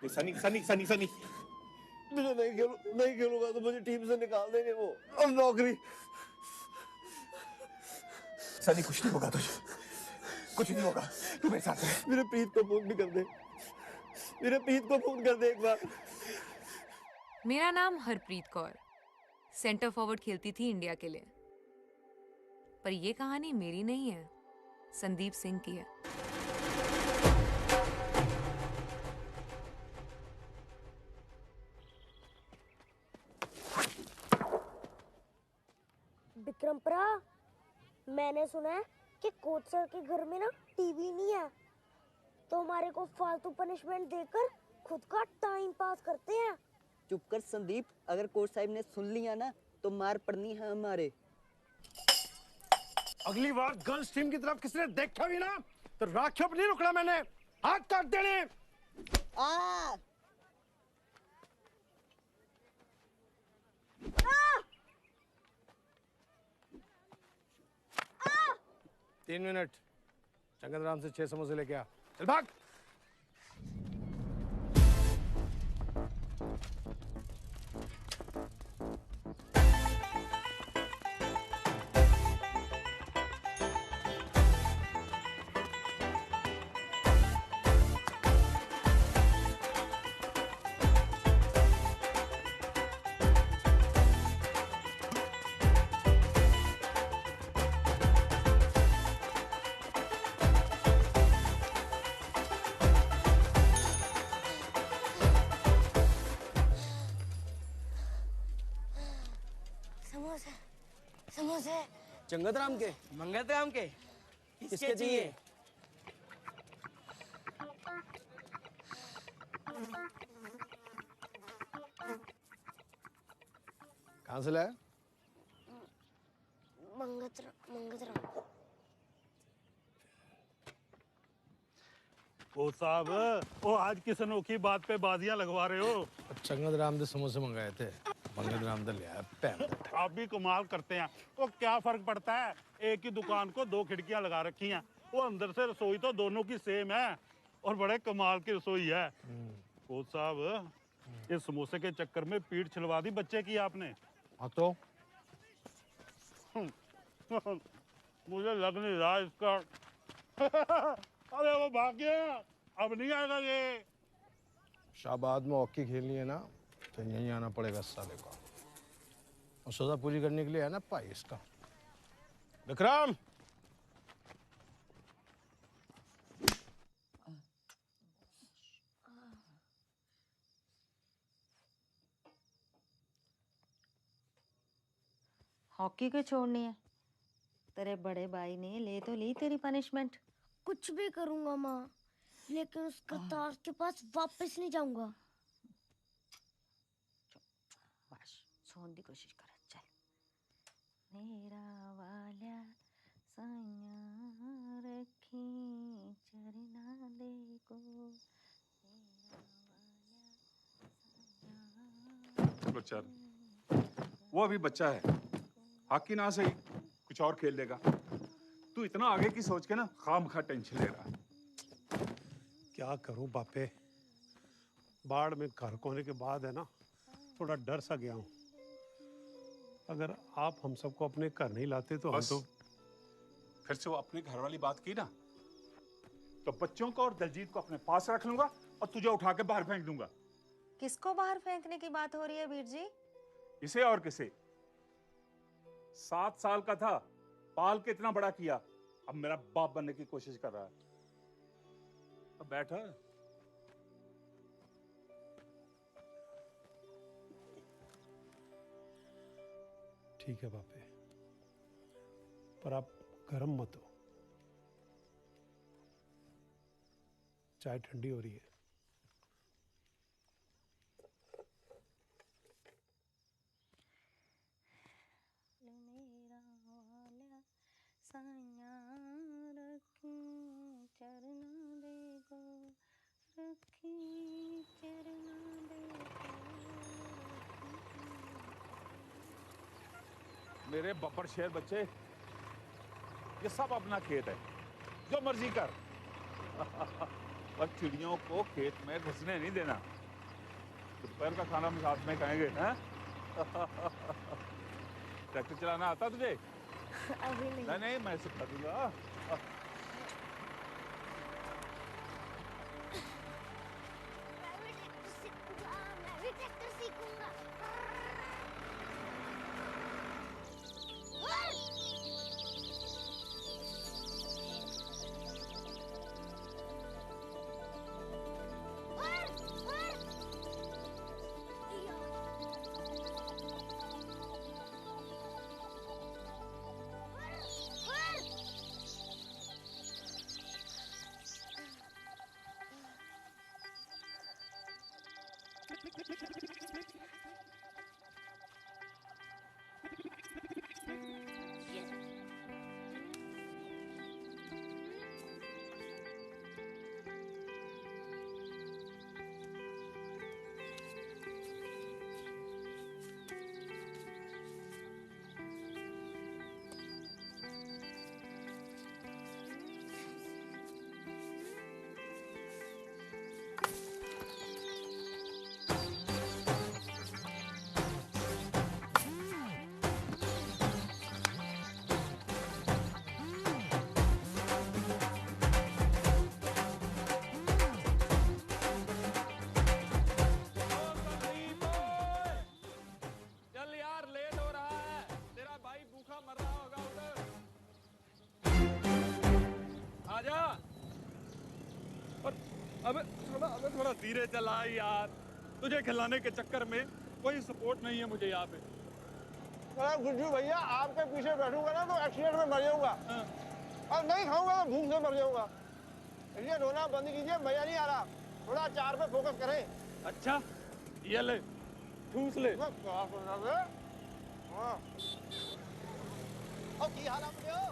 सनी सनी सनी सनी, मुझे नहीं खेलूंगा तो मुझे टीम से निकाल देंगे वो, और नौकरी। सनी कुछ नहीं होगा तुझे, कुछ नहीं होगा, तू मेरे साथ है। मेरे प्रीत को फोन भी कर दे, मेरे प्रीत को फोन कर दे एक बार। मेरा नाम हरप्रीत कौर, सेंटर फॉरवर्ड खेलती थी इंडिया के लिए। पर ये कहानी मेरी नहीं है, संदीप सिंह की है। विक्रमपुरा, मैंने सुना है कि कोच सर के घर में ना टीवी नहीं है, तो हमारे को फालतू पनिशमेंट देकर खुद का टाइम पास करते हैं। चुप कर संदीप, अगर कोच साहब ने सुन लिया ना तो मार पड़नी है हमारे। अगली बार गर्ल्स टीम की तरफ किसने देखा भी ना तो राखी नहीं रुकना, मैंने हाथ काट देने। आ! 3 मिनट, चंगदराम से 6 समोसे लेके आ, चल भाग। समोसे समोसे। चंगदराम के, मंगतराम के किसके चाहिए? कहाँ से लाया? मंगतराम। ओ साहब, ओ आज किस अनोखी बात पे बाजियां लगवा रहे हो? चंगदराम से समोसे मंगाए थे, मंगतराम से ले आया पैन। आप भी कमाल करते हैं। वो क्या फर्क पड़ता है, एक ही दुकान को 2 खिड़कियां लगा रखी हैं, वो अंदर से रसोई तो दोनों की सेम है और बड़े कमाल की रसोई है। ओ साहब, इस समोसे के चक्कर में पीठ छिलवा दी बच्चे की आपने। हाँ तो मुझे लग नहीं रहा इसका। अरे वो भाग गया, अब नहीं आएगा ये। शाबाद में हॉकी खेलनी है ना तो यहीं आना पड़ेगा साले को, और सजा पूरी करने के लिए है ना भाई इसका। विक्रम, हॉकी क्यों छोड़नी है? तेरे बड़े भाई ने ले तो ली तेरी पनिशमेंट। कुछ भी करूंगा माँ, लेकिन उस करतार के पास वापस नहीं जाऊंगा। बस सोने की कोशिश कर, चल। मेरा वाला साया रखी चरना देखो, मेरा वाला चल, वो अभी बच्चा है, हॉकी ना सही कुछ और खेल लेगा। तू इतना आगे की सोच के ना खामखा टेंशन ले रहा है। क्या करूं बापे, बाढ़ में घर होने के बाद है ना थोड़ा डर सा गया हूं। अगर आप हम सबको अपने घर नहीं लाते तो हम बस, तो फिर से वो अपने घर वाली बात की ना तो बच्चों को और दलजीत को अपने पास रख लूंगा और तुझे उठा के बाहर फेंक दूंगा। किसको बाहर फेंकने की बात हो रही है वीर जी? इसे और किसे? 7 साल का था, पाल के इतना बड़ा किया, अब मेरा बाप बनने की कोशिश कर रहा है। अब बैठा है। ठीक है बापे, पर आप गर्म मत हो, चाय ठंडी हो रही है। मेरा वाला साया रखी चरना देखो, रखी चरना देखो। मेरे बब्बर शेर बच्चे, ये सब अपना खेत है, जो मर्जी कर। और चिड़ियों को खेत में घुसने नहीं देना। दोपहर का खाना हम साथ में खाएंगे, हैं? ट्रैक्टर चलाना आता तुझे? अभी नहीं। नहीं नहीं, मैं सिखा दूंगा। मैं भी ट्रैक्टर सीखूंगा। चल यार, लेट हो रहा है, तेरा भाई भूखा मर रहा होगा उधर। आजा। अबे थोड़ा धीरे चला यार, तुझे खिलाने के चक्कर में कोई सपोर्ट नहीं है मुझे यहाँ पे। अरे गुज्जू भैया, आपके पीछे बैठूंगा ना तो एक्सीडेंट में मर जाऊंगा, और नहीं खाऊंगा तो भूख से मर जाऊंगा। ये रोना बंद कीजिए, मजा नहीं आ रहा। थोड़ा चार पे फोकस करें। अच्छा, ये ले, ठूस ले। क्या सुन रहे थे? हाँ। और की हाल आपके हो?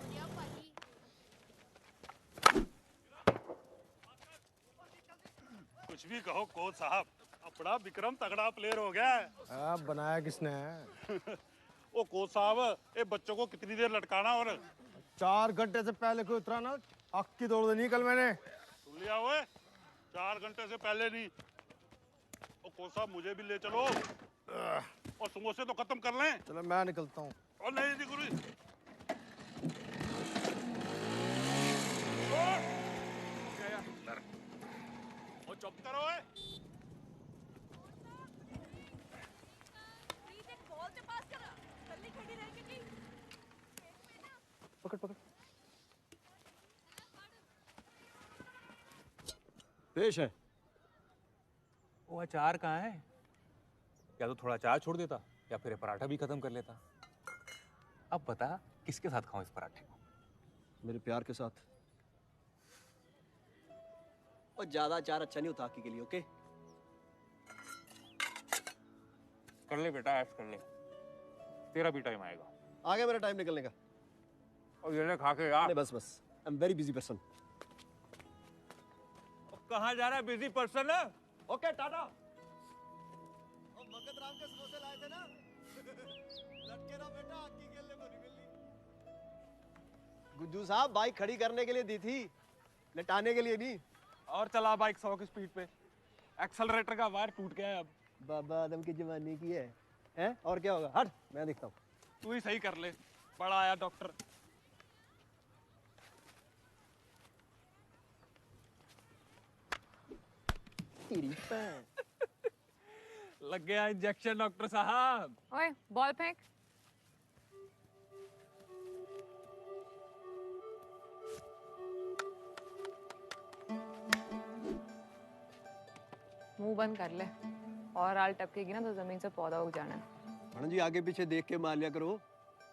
कुछ भी कहो कोच साहब, अपना विक्रम तगड़ा प्लेयर हो गया है। आप बनाया किसने है? ओ कोच साहब, ये बच्चों को कितनी देर लटकाना? और 4 घंटे से पहले कोई उतरा ना, आग की दौड़ देनी कल मैंने। सुन लिया हुए, 4 घंटे से पहले नहीं। ओ कोच साहब, मुझे भी ले चलो और समोसे तो खत्म कर लें। चलो मैं निकलता हूँ। और नहीं जी गुरु, और चुप करो। पकड़ पकड़। पेश है। वो अचार कहाँ है? या तो थोड़ा अचार छोड़ देता, या फिर ये पराठा भी खत्म कर लेता। अब बता, किसके साथ खाऊं इस पराठे को? मेरे प्यार के साथ। और ज्यादा अचार अच्छा नहीं होता आकी के लिए, ओके? कर ले बेटा, ऐश कर ले, तेरा भी टाइम आएगा। आ गया मेरा टाइम निकलने का। और ये ले खा के यार। नहीं बस बस, I am very busy person. कहाँ जा रहा है बिजी पर्सन? ओके टाटा। और भगत राम के समोसे लाए थे ना? लटके ना बेटा, आकी खेलने को नहीं मिलनी। गुज्जू साहब, बाइक खड़ी करने के लिए दी थी, लटाने के लिए नहीं। और चला बाइक 100 की स्पीड पे, एक्सेलरेटर का वायर टूट गया है अब। बाबा आदम की जवानी की है, हैं? और क्या होगा? हट, मैं देखता हूँ। तू ही सही कर ले, बड़ा आया डॉक्टर। लग गया इंजेक्शन डॉक्टर साहब। ओए, बॉल फेंक। मुंह बंद कर ले, और आल टपकेगी ना तो जमीन से पौधा उग जाना है। मैडम जी, आगे पीछे देख के मार लिया करो।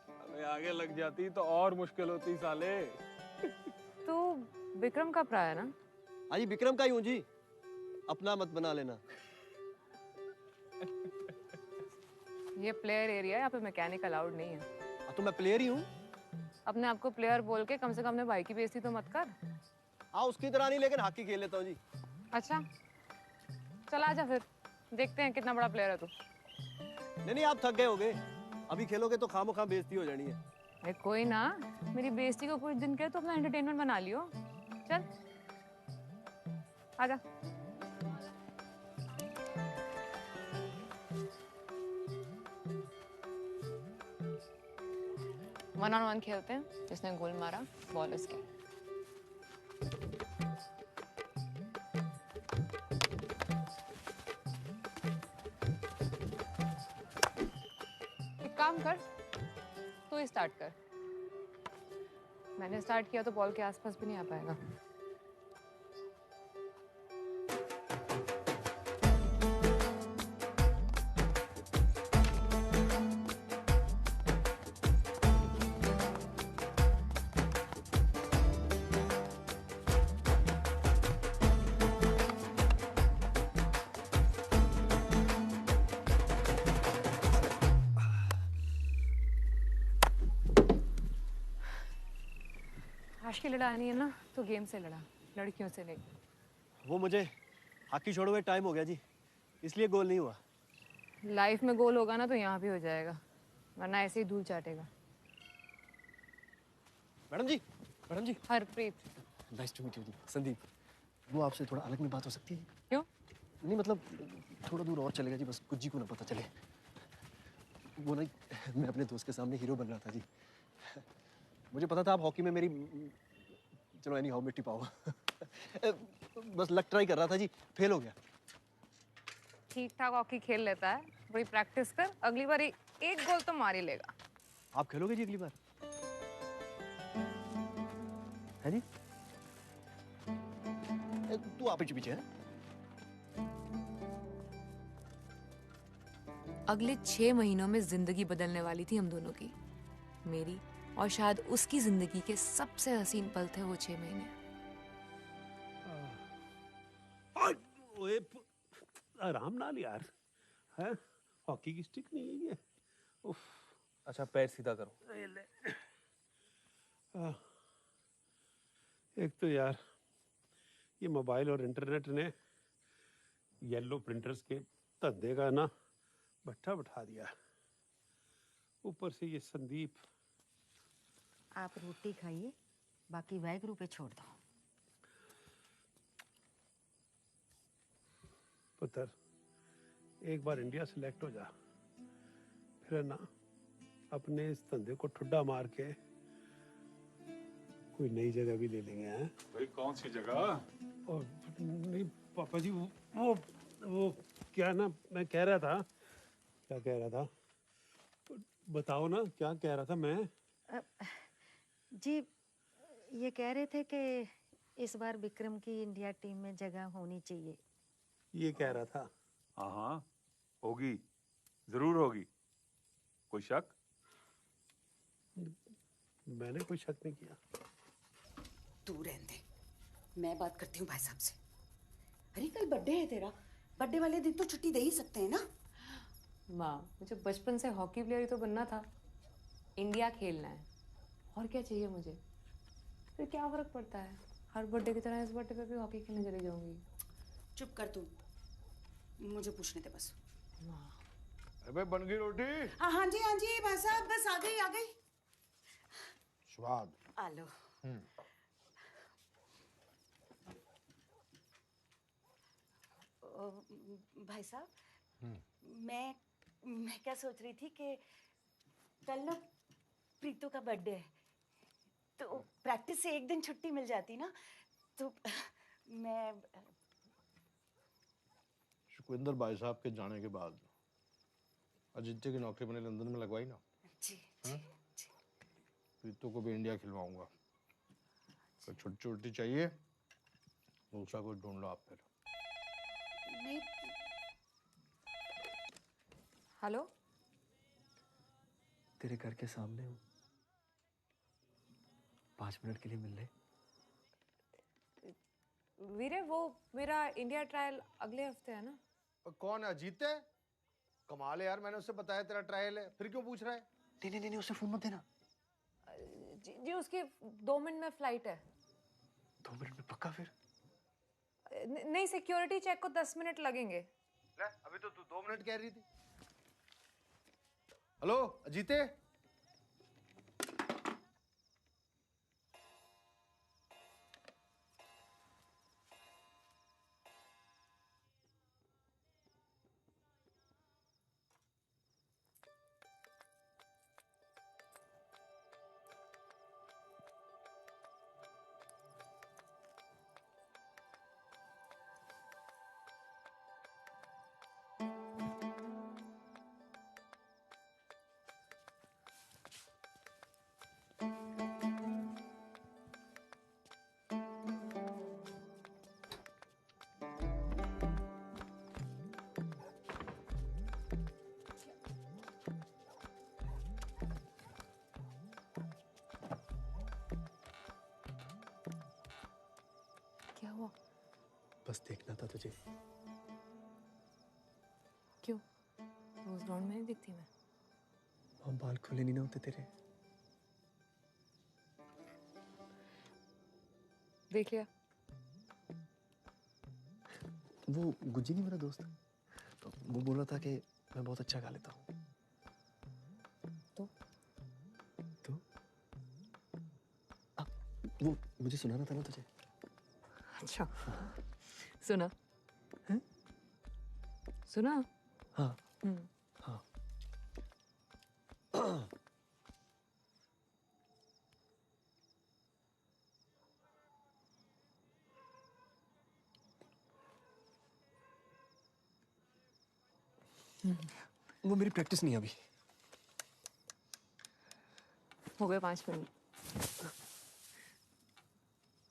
अबे आगे लग जाती तो और मुश्किल होती साले। तू विक्रम का भरा है ना? हाँ जी, विक्रम का ही हूँ जी, अपना मत बना लेना। ये प्लेयर एरिया है, यहाँ पे मैकेनिक अलाउड नहीं है। तो मैं प्लेयर ही हूँ। अपने आप को प्लेयर बोल के कम से कम अपने भाई की बेइज्जती तो मत कर। हाँ, उसकी तरह नहीं, लेकिन हॉकी खेल लेता हूँ जी। अच्छा, चल आजा फिर, देखते हैं कितना बड़ा प्लेयर है तू। नहीं नहीं, आप थक गए होगे, अभी खेलोगे तो खामोखा बेइज्जती हो जानी है। अरे कोई ना, मेरी बेइज्जती को कुछ दिन के तो अपना एंटरटेनमेंट बना लियो। चल आजा। 1-on-1 खेलते हैं, जिसने गोल मारा बॉल उसकी। एक काम कर, तू ही स्टार्ट कर। मैंने स्टार्ट किया तो बॉल के आसपास भी नहीं आ पाएगा। आज की लड़ाई है ना, तो गेम से लड़ा, लड़कियों से नहीं। वो मुझे हॉकी छोड़े हुए टाइम हो गया जी, इसलिए गोल नहीं हुआ। लाइफ में गोल होगा ना तो यहाँ भी हो जाएगा, वरना ऐसे ही धूल चाटेगा। Madam ji, madam ji. Harpreet. Nice to meet you जी। संदीप, वो आपसे थोड़ा अलग में बात हो सकती है? क्यों? नहीं मतलब थोड़ा दूर और चलेगा जी, बस कुछ जी को ना पता चले। वो नहीं, मैं अपने दोस्त के सामने हीरो बन रहा था जी। मुझे पता था आप हॉकी में मेरी, चलो एनी हाउ मिट्टी पाओ। बस लक ट्राई कर रहा था जी, फेल हो गया। ठीक ठाक हॉकी खेल लेता है, बड़ी प्रैक्टिस कर, अगली बार एक गोल तो मार ही लेगा। आप खेलोगे जी अगली बार? है जी? तू आप पीछे पीछे है? अगले 6 महीनों में जिंदगी बदलने वाली थी हम दोनों की, मेरी और शायद उसकी जिंदगी के सबसे हसीन पल थे वो 6 महीने। ओए, आराम नाल यार, है हॉकी की स्टिक नहीं है ये। उफ। अच्छा पैर सीधा करो। एक तो यार ये मोबाइल और इंटरनेट ने येलो प्रिंटर्स के धंधे का ना भट्ठा बैठा दिया। ऊपर से ये संदीप। आप रोटी खाइए, बाकी वाहिगुरु पे छोड़ दो। पुत्र, एक बार इंडिया सेलेक्ट हो जा, फिर ना अपने इस धंधे को ठुड्डा मार के कोई नई जगह भी ले लेंगे। हैं भाई कौन सी जगह? और नहीं पापा जी, वो क्या ना, मैं कह रहा था, क्या कह रहा था, बताओ ना क्या कह रहा था मैं। जी ये कह रहे थे कि इस बार विक्रम की इंडिया टीम में जगह होनी चाहिए। ये कह रहा था। हाँ हाँ, होगी, जरूर होगी। कोई शक? मैंने कोई शक नहीं किया। तू रहने दे, मैं बात करती हूँ भाई साहब से। अरे कल बर्थडे है तेरा, बर्थडे वाले दिन तो छुट्टी दे ही सकते हैं ना। माँ, मुझे बचपन से हॉकी प्लेयर ही तो बनना था, इंडिया खेलना है, और क्या चाहिए मुझे? फिर क्या फर्क पड़ता है, हर बर्थडे की तरह इस बर्थडे पे भी हॉकी खेलने चली जाऊंगी। चुप कर तू, मुझे पूछने दे बस। अबे बन गई रोटी? हाँ जी भाई साहब, बस आ गई। स्वाद। आ लो। भाई साहब, मैं क्या सोच रही थी कि कल ना प्रीतो का बर्थडे है, तो प्रैक्टिस से एक दिन छुट्टी मिल जाती ना, तो मैं। सुखविंदर भाई साहब के जाने के बाद अजिंक्य की नौकरी मैंने लंदन में लगवाई ना। जी। प्रीतो को भी इंडिया खिलवाऊंगा। कोई छुट्टी छुट्टी चाहिए, दूसरा कोई ढूंढ लो आप फिर। नहीं। हेलो, तेरे घर के सामने हूँ, 5 मिनट के लिए मिल ले। वीरे, वो मेरा इंडिया ट्रायल अगले हफ्ते है ना। कौन है? जीते? कमाल है यार, मैंने उससे बताया तेरा ट्रायल है, फिर क्यों पूछ रहा है? नहीं उसे फोन मत देना। जी उसकी 2 मिनट में फ्लाइट है। 2 मिनट में पक्का? फिर नहीं, सिक्योरिटी चेक को 10 मिनट लगेंगे। ले, अभी तो तू 2 मिनट कह रही थी। हेलो अजीते। बस देखना था तुझे। क्यों? रोज ग्राउंड में नहीं दिखती मैं? वहाँ बाल खुले नहीं ना होते तेरे। देख लिया। वो गुज्जी नहीं मेरा दोस्त, तो वो बोल रहा था कि मैं बहुत अच्छा गा लेता हूँ। तो वो मुझे सुनाना था ना तुझे। अच्छा, सुना? हैं? सुना? हाँ हम्म। हाँ। वो मेरी प्रैक्टिस नहीं है अभी। हो गए 5 मिनट।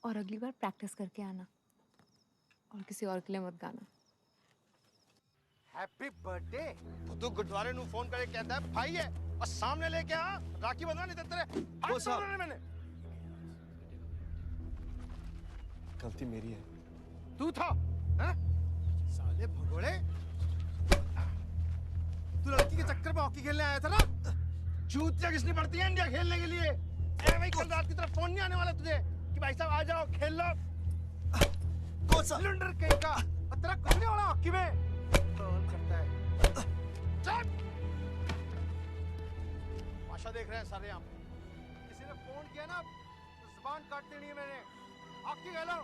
और अगली बार प्रैक्टिस करके आना और किसी और के लिए मत गाना। Happy birthday. तू गुरुद्वारे नु फोन करके कहता है भाई है और सामने लेके आ राखी बंधवा नहीं देते रे। वो साहब। मैंने गलती मेरी है। तू था हैं? साले भगोड़े। तू लड़की के चक्कर में हॉकी खेलने आया था ना? जूतियां किसने पड़ती है इंडिया खेलने के लिए? ए भाई कल रात की तरफ फोन नहीं आने वाला तुझे कि भाई साहब आ जाओ खेल लो। कौन सा सिलेंडर कहीं का? तेरा कुछ नहीं होना हॉकी में। कौन करता है? चल। भाषा देख रहे हैं सारे यहाँ। किसी ने फोन किया ना तो जुबान काट देनी है मैंने। हॉकी खेलो।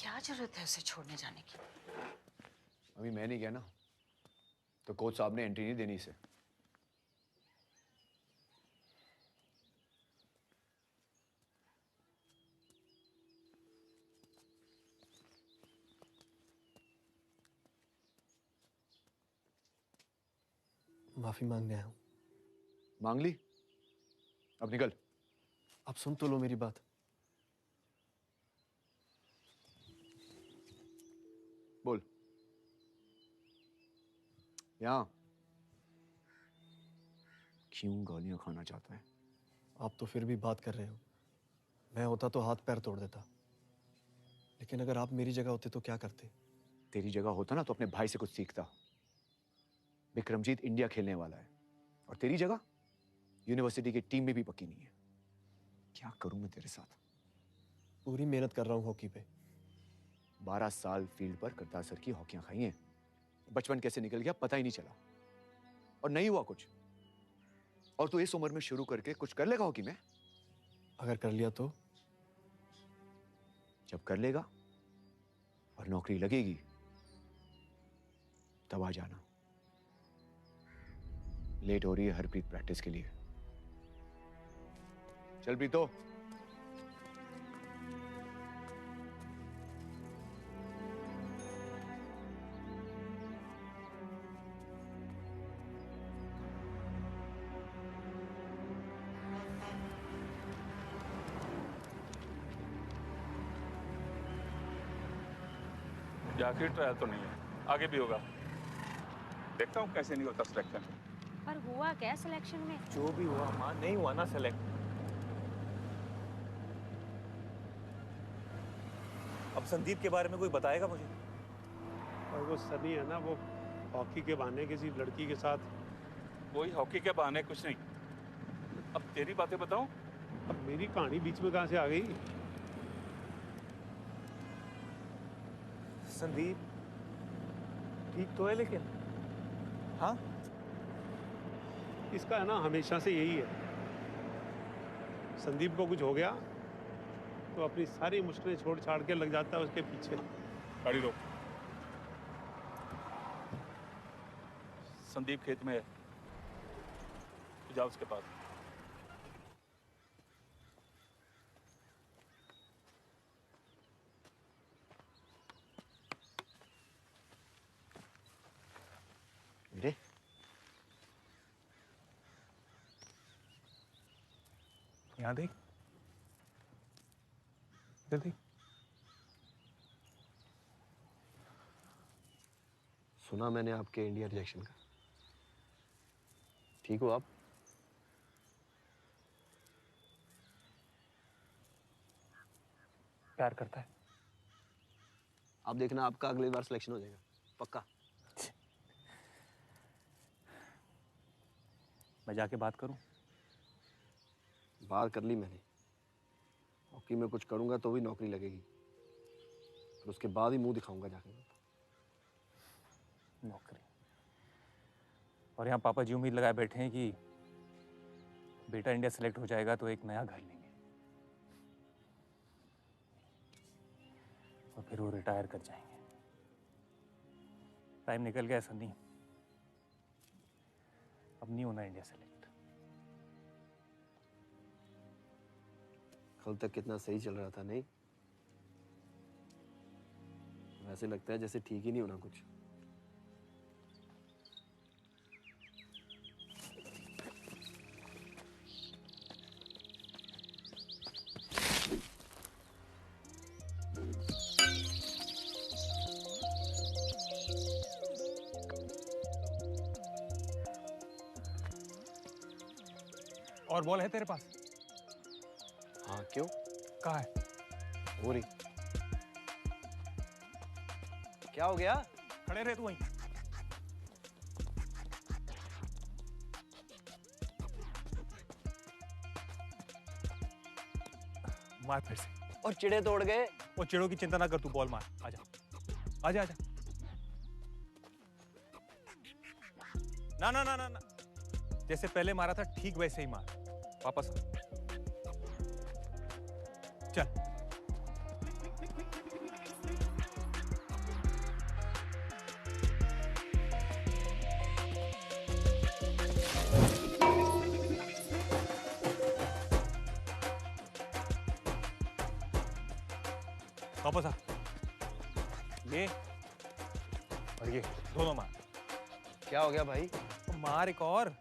क्या जरूरत है उसे छोड़ने जाने की? अभी मैं नहीं गया ना, तो कोच साहब ने एंट्री नहीं देनी इसे। माफी मांगने आया हूँ। मांग ली? अब निकल। आप सुन तो लो मेरी बात। बोल। यहाँ क्यों गालियां खाना चाहता है? आप तो फिर भी बात कर रहे हो। मैं होता तो हाथ पैर तोड़ देता, लेकिन अगर आप मेरी जगह होते तो क्या करते? तेरी जगह होता ना तो अपने भाई से कुछ सीखता। विक्रमजीत इंडिया खेलने वाला है और तेरी जगह यूनिवर्सिटी की टीम में भी पक्की नहीं है। क्या करूं मैं तेरे साथ? पूरी मेहनत कर रहा हूँ हॉकी पे। 12 साल फील्ड पर करतार सर की हॉकियां खाई हैं। बचपन कैसे निकल गया पता ही नहीं चला, और नहीं हुआ कुछ। और तू इस उम्र में शुरू करके कुछ कर लेगा हॉकी में? अगर कर लिया तो? जब कर लेगा और नौकरी लगेगी तब आ जाना। लेट हो रही है हरप्रीत प्रैक्टिस के लिए। चल प्रीतो। ये आखिरी ट्रायल तो नहीं है, आगे भी होगा। देखता हूँ कैसे नहीं होता सिलेक्शन। पर हुआ क्या सिलेक्शन में? जो भी हुआ माँ, नहीं हुआ ना सेलेक्ट। अब संदीप के बारे में कोई बताएगा मुझे? और वो सनी है ना, वो हॉकी के बहाने किसी लड़की के साथ। कोई हॉकी के बहाने कुछ नहीं। अब तेरी बातें बताऊं? अब मेरी कहानी बीच में कहां से आ गई? संदीप ठीक तो है लेकिन। हाँ, इसका है ना हमेशा से यही है। संदीप को कुछ हो गया तो अपनी सारी मुश्किलें छोड़ छाड़ के लग जाता है उसके पीछे। गाड़ी रोक। संदीप खेत में है, तू जा उसके पास। मेरे यहाँ देख, इधर देख। सुना मैंने आपके इंडिया रिजेक्शन का। ठीक हो आप? प्यार करता है। आप देखना, आपका अगली बार सिलेक्शन हो जाएगा, पक्का। मैं जाके बात करूं? बात कर ली मैंने। हॉकी में कुछ करूंगा तो भी नौकरी लगेगी, और उसके बाद ही मुंह दिखाऊंगा जाके। नौकरी? और यहाँ पापा जी उम्मीद लगाए बैठे हैं कि बेटा इंडिया सेलेक्ट हो जाएगा तो एक नया घर लेंगे और फिर वो रिटायर कर जाएंगे। टाइम निकल गया सन्नी, अब नहीं होना इंडिया सेलेक्ट। कल तक कितना सही चल रहा था, नहीं? वैसे लगता है जैसे ठीक ही नहीं होना कुछ। और बॉल है तेरे पास? हाँ, क्यों? कहाँ है? हो रही। क्या हो गया? खड़े रहे तू वहीं। मार फिर से। और चिड़े तोड़ गए। वो चिड़ों की चिंता ना कर, तू बॉल मार। आजा आजा आजा। ना ना ना ना ना, जैसे पहले मारा था ठीक वैसे ही मार। वापस आ। चल। वापस आ। ये और ये दोनों मार। क्या हो गया भाई? मार एक और।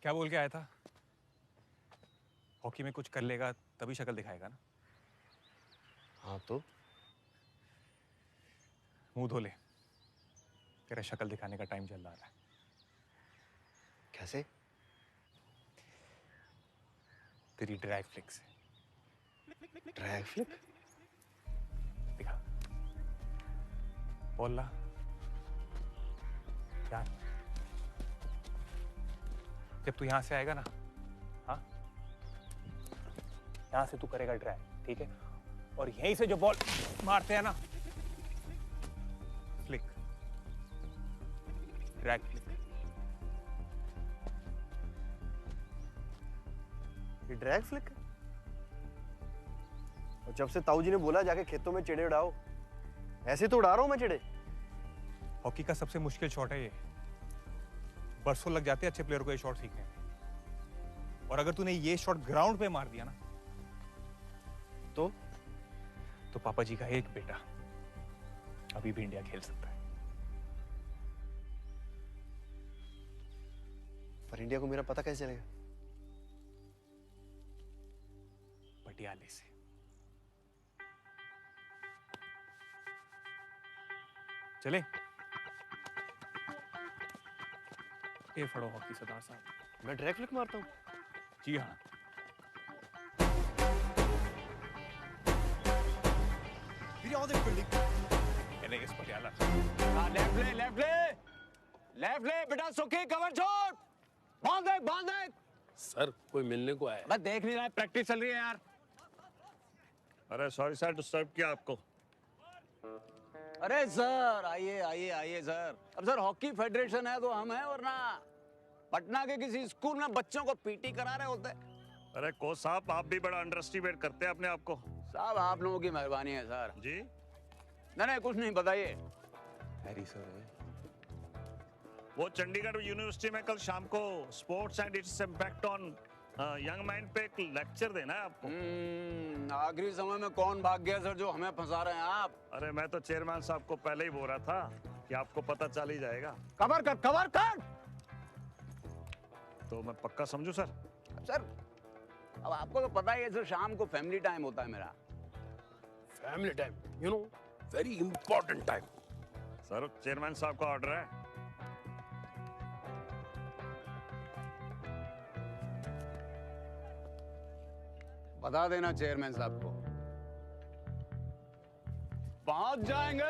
क्या बोल के आया था? हॉकी में कुछ कर लेगा तभी शक्ल दिखाएगा ना? हाँ तो मुंह धो ले, तेरा शक्ल दिखाने का टाइम चल रहा है। कैसे? तेरी ड्रैग फ्लिक से। Drag flick? दिखा। बोल ला। क्या? जब तू यहां से आएगा ना, हाँ, यहां से तू करेगा ड्रैग, ठीक है? और यहीं से जो बॉल मारते हैं ना, फ्लिक, ड्रैग फ्लिक। ये ड्रैग फ्लिक? और जब से ताऊ जी ने बोला जाके खेतों में चिड़े उड़ाओ, ऐसे तो उड़ा रहा हूं मैं चिड़े। हॉकी का सबसे मुश्किल शॉट है ये। बरसों लग जाते हैं अच्छे प्लेयर को ये शॉट सीखने में। और अगर तूने ये शॉट ग्राउंड पे मार दिया ना, तो पापा जी का एक बेटा अभी भी इंडिया खेल सकता है। पर इंडिया को मेरा पता कैसे चलेगा? पटियाले से। चले। ये फड़ो हॉकी सरदार साहब। मैं ड्रैग फ्लिक मारता हूँ? जी हाँ। इस पटियाला। लेफ्ट ले बेटा, सुखी कवर छोड़। बांध दे। सर कोई मिलने को आया? मैं देख नहीं रहा, प्रैक्टिस चल रही है यार। अरे सॉरी सर, डिस्टर्ब किया आपको। अरे सर आइए सर। अब सर हॉकी फेडरेशन है तो हम हैं, वरना पटना के किसी स्कूल में बच्चों को पीटी करा रहे होते। अरे कोच साहब, आप भी बड़ा अंडर एस्टिमेट करते हैं अपने आप को। साहब आप लोगों की मेहरबानी है सर। जी नहीं कुछ नहीं, बताइए। हैरी सर है। वो चंडीगढ़ यूनिवर्सिटी में कल शाम को sports and its impact on young mind पे एक लेक्चर देना है आपको। आखिरी समय में कौन भाग गया सर जो हमें फंसा रहे हैं आप? अरे मैं तो चेयरमैन साहब को पहले ही बोल रहा था कि आपको पता चल ही जाएगा। कवर कर। तो मैं पक्का समझू सर? सर अब आपको तो पता ही है सर, शाम को फैमिली टाइम होता है मेरा। Family time, you know, very important time. Sir chairman साहब का ऑर्डर है। बता देना चेयरमैन साहब को, पहुंच जाएंगे।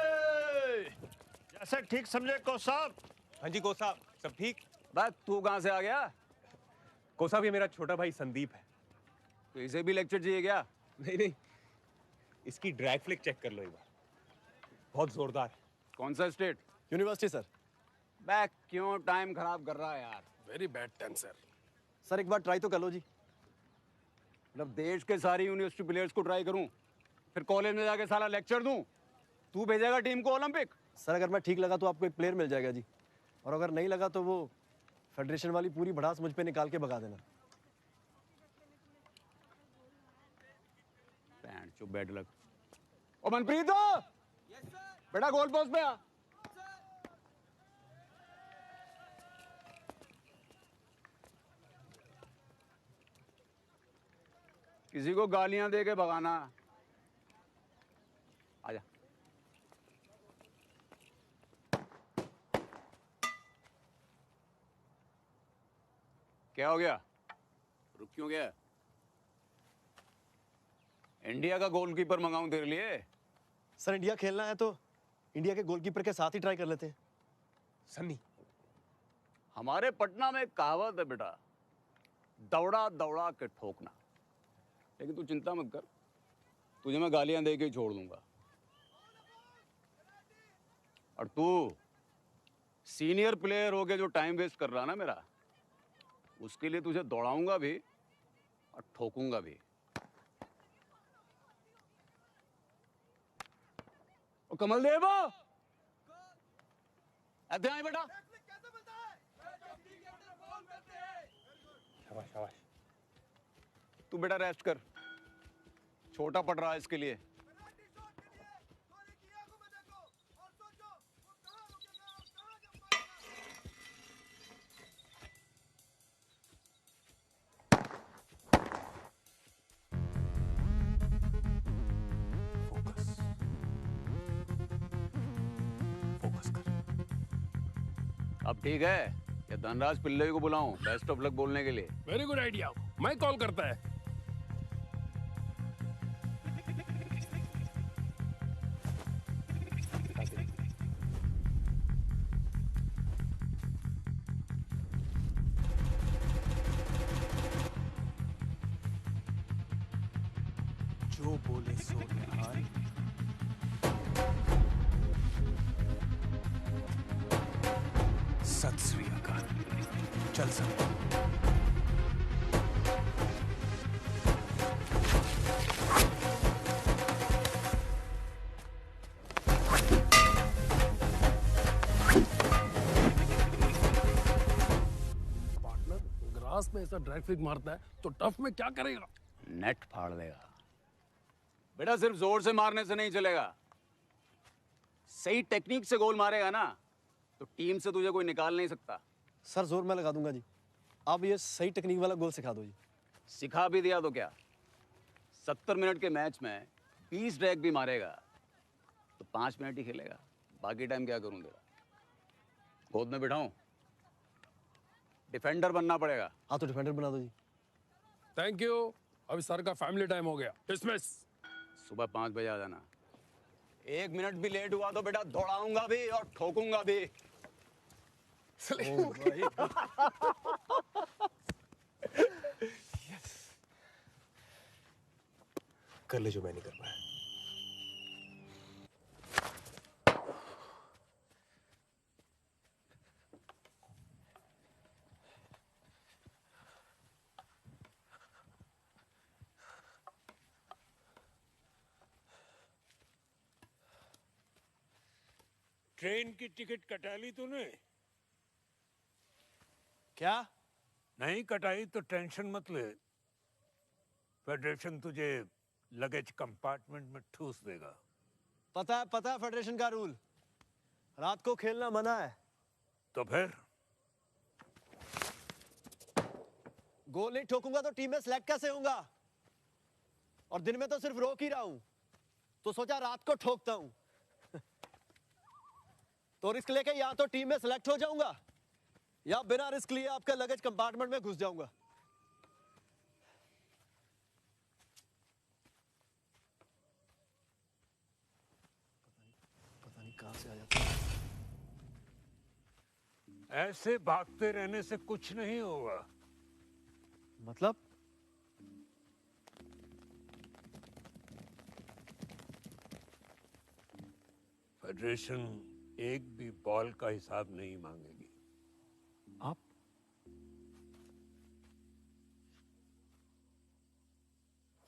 जैसे ठीक समझे कोच साहब। हाँ जी कोच साहब, सब ठीक? बस तू कहां से आ गया? कोच साहब ये मेरा छोटा भाई संदीप है। तो इसे भी लेक्चर चाहिए क्या? नहीं, इसकी ड्रैग फ्लिक चेक कर लो एक बार, बहुत जोरदार है। कौन सा स्टेट? University sir. बैक क्यों टाइम खराब कर रहा है यार? Very bad time sir. Sir एक बार ट्राई तो कर लो जी। मतलब देश के सारी यूनिवर्सिटी प्लेयर्स को ट्राई करूं, फिर कॉलेज में जाके सारा लेक्चर दूं? तू भेजेगा टीम को ओलंपिक? सर अगर मैं ठीक लगा तो आपको एक प्लेयर मिल जाएगा जी, और अगर नहीं लगा तो वो फेडरेशन वाली पूरी भड़ास मुझ पे निकाल के भगा देना। पैंट चुप, बैड लक। ओ मनप्रीत, बेटा गोल पोस्ट पे आ। किसी को गालियां दे के भगाना। आजा। क्या हो गया? रुक क्यों गया? इंडिया का गोलकीपर मंगाऊं तेरे लिए? सर इंडिया खेलना है तो इंडिया के गोलकीपर के साथ ही ट्राई कर लेते हैं। सन्नी, हमारे पटना में एक कहावत है बेटा, दौड़ा दौड़ा के ठोकना। लेकिन तू चिंता मत कर, तुझे मैं गालियां दे के ही छोड़ दूंगा। और तू सीनियर प्लेयर हो के जो टाइम वेस्ट कर रहा ना मेरा, उसके लिए तुझे दौड़ाऊंगा भी और ठोकूंगा भी। ओ कमल देव, ऐसे आए बेटा। शाबाश शाबाश। तू बेटा रेस्ट कर, छोटा पड़ रहा है इसके लिए। अब ठीक है या धनराज पिल्ले को बुलाऊं बेस्ट ऑफ लक बोलने के लिए? वेरी गुड आइडिया, मैं कॉल करता है। जो बोले सो निहाल। सत श्री अकाल। चल सब। पार्टनर ग्रास में ऐसा ड्रैग फ्लिक मारता है तो टफ में क्या करेगा? नेट फाड़ देगा बेटा। सिर्फ जोर से मारने से नहीं चलेगा, सही टेक्निक से गोल मारेगा ना तो टीम से तुझे कोई निकाल नहीं सकता। सर जोर मैं लगा दूंगा जी, आप ये सही टेक्निक वाला गोल सिखा दो जी। सिखा भी दिया तो क्या, 70 मिनट के मैच में 20 ड्रैग भी मारेगा तो 5 मिनट ही खेलेगा। बाकी टाइम क्या करूं तेरा? गोद में बिठाऊं? डिफेंडर बनना पड़ेगा। हाँ तो डिफेंडर बना दो जी। थैंक यू, अभी सर का फैमिली टाइम हो गया, डिसमिस। सुबह 5 बजे आ जाना। 1 मिनट भी लेट हुआ तो बेटा दौड़ाऊंगा भी और ठोकूंगा भी। कर ले जो मैं नहीं कर पाया। ट्रेन की टिकट कटा ली तूने? क्या? नहीं कटाई तो टेंशन मत ले, फेडरेशन तुझे लगेज कंपार्टमेंट में ठूस देगा। पता है फेडरेशन का रूल, रात को खेलना मना है। तो फिर गोल नहीं ठोकूंगा तो टीम में सिलेक्ट कैसे होऊंगा? और दिन में तो सिर्फ रोक ही रहा हूं, तो सोचा रात को ठोकता हूं। तो रिस्क लेके या तो टीम में सिलेक्ट हो जाऊंगा या बिना रिस्क लिए आपके लगेज कंपार्टमेंट में घुस जाऊंगा। पता नहीं कहां से आ जाता है। ऐसे भागते रहने से कुछ नहीं होगा। मतलब? फेडरेशन एक भी बॉल का हिसाब नहीं मांगेगी। आप?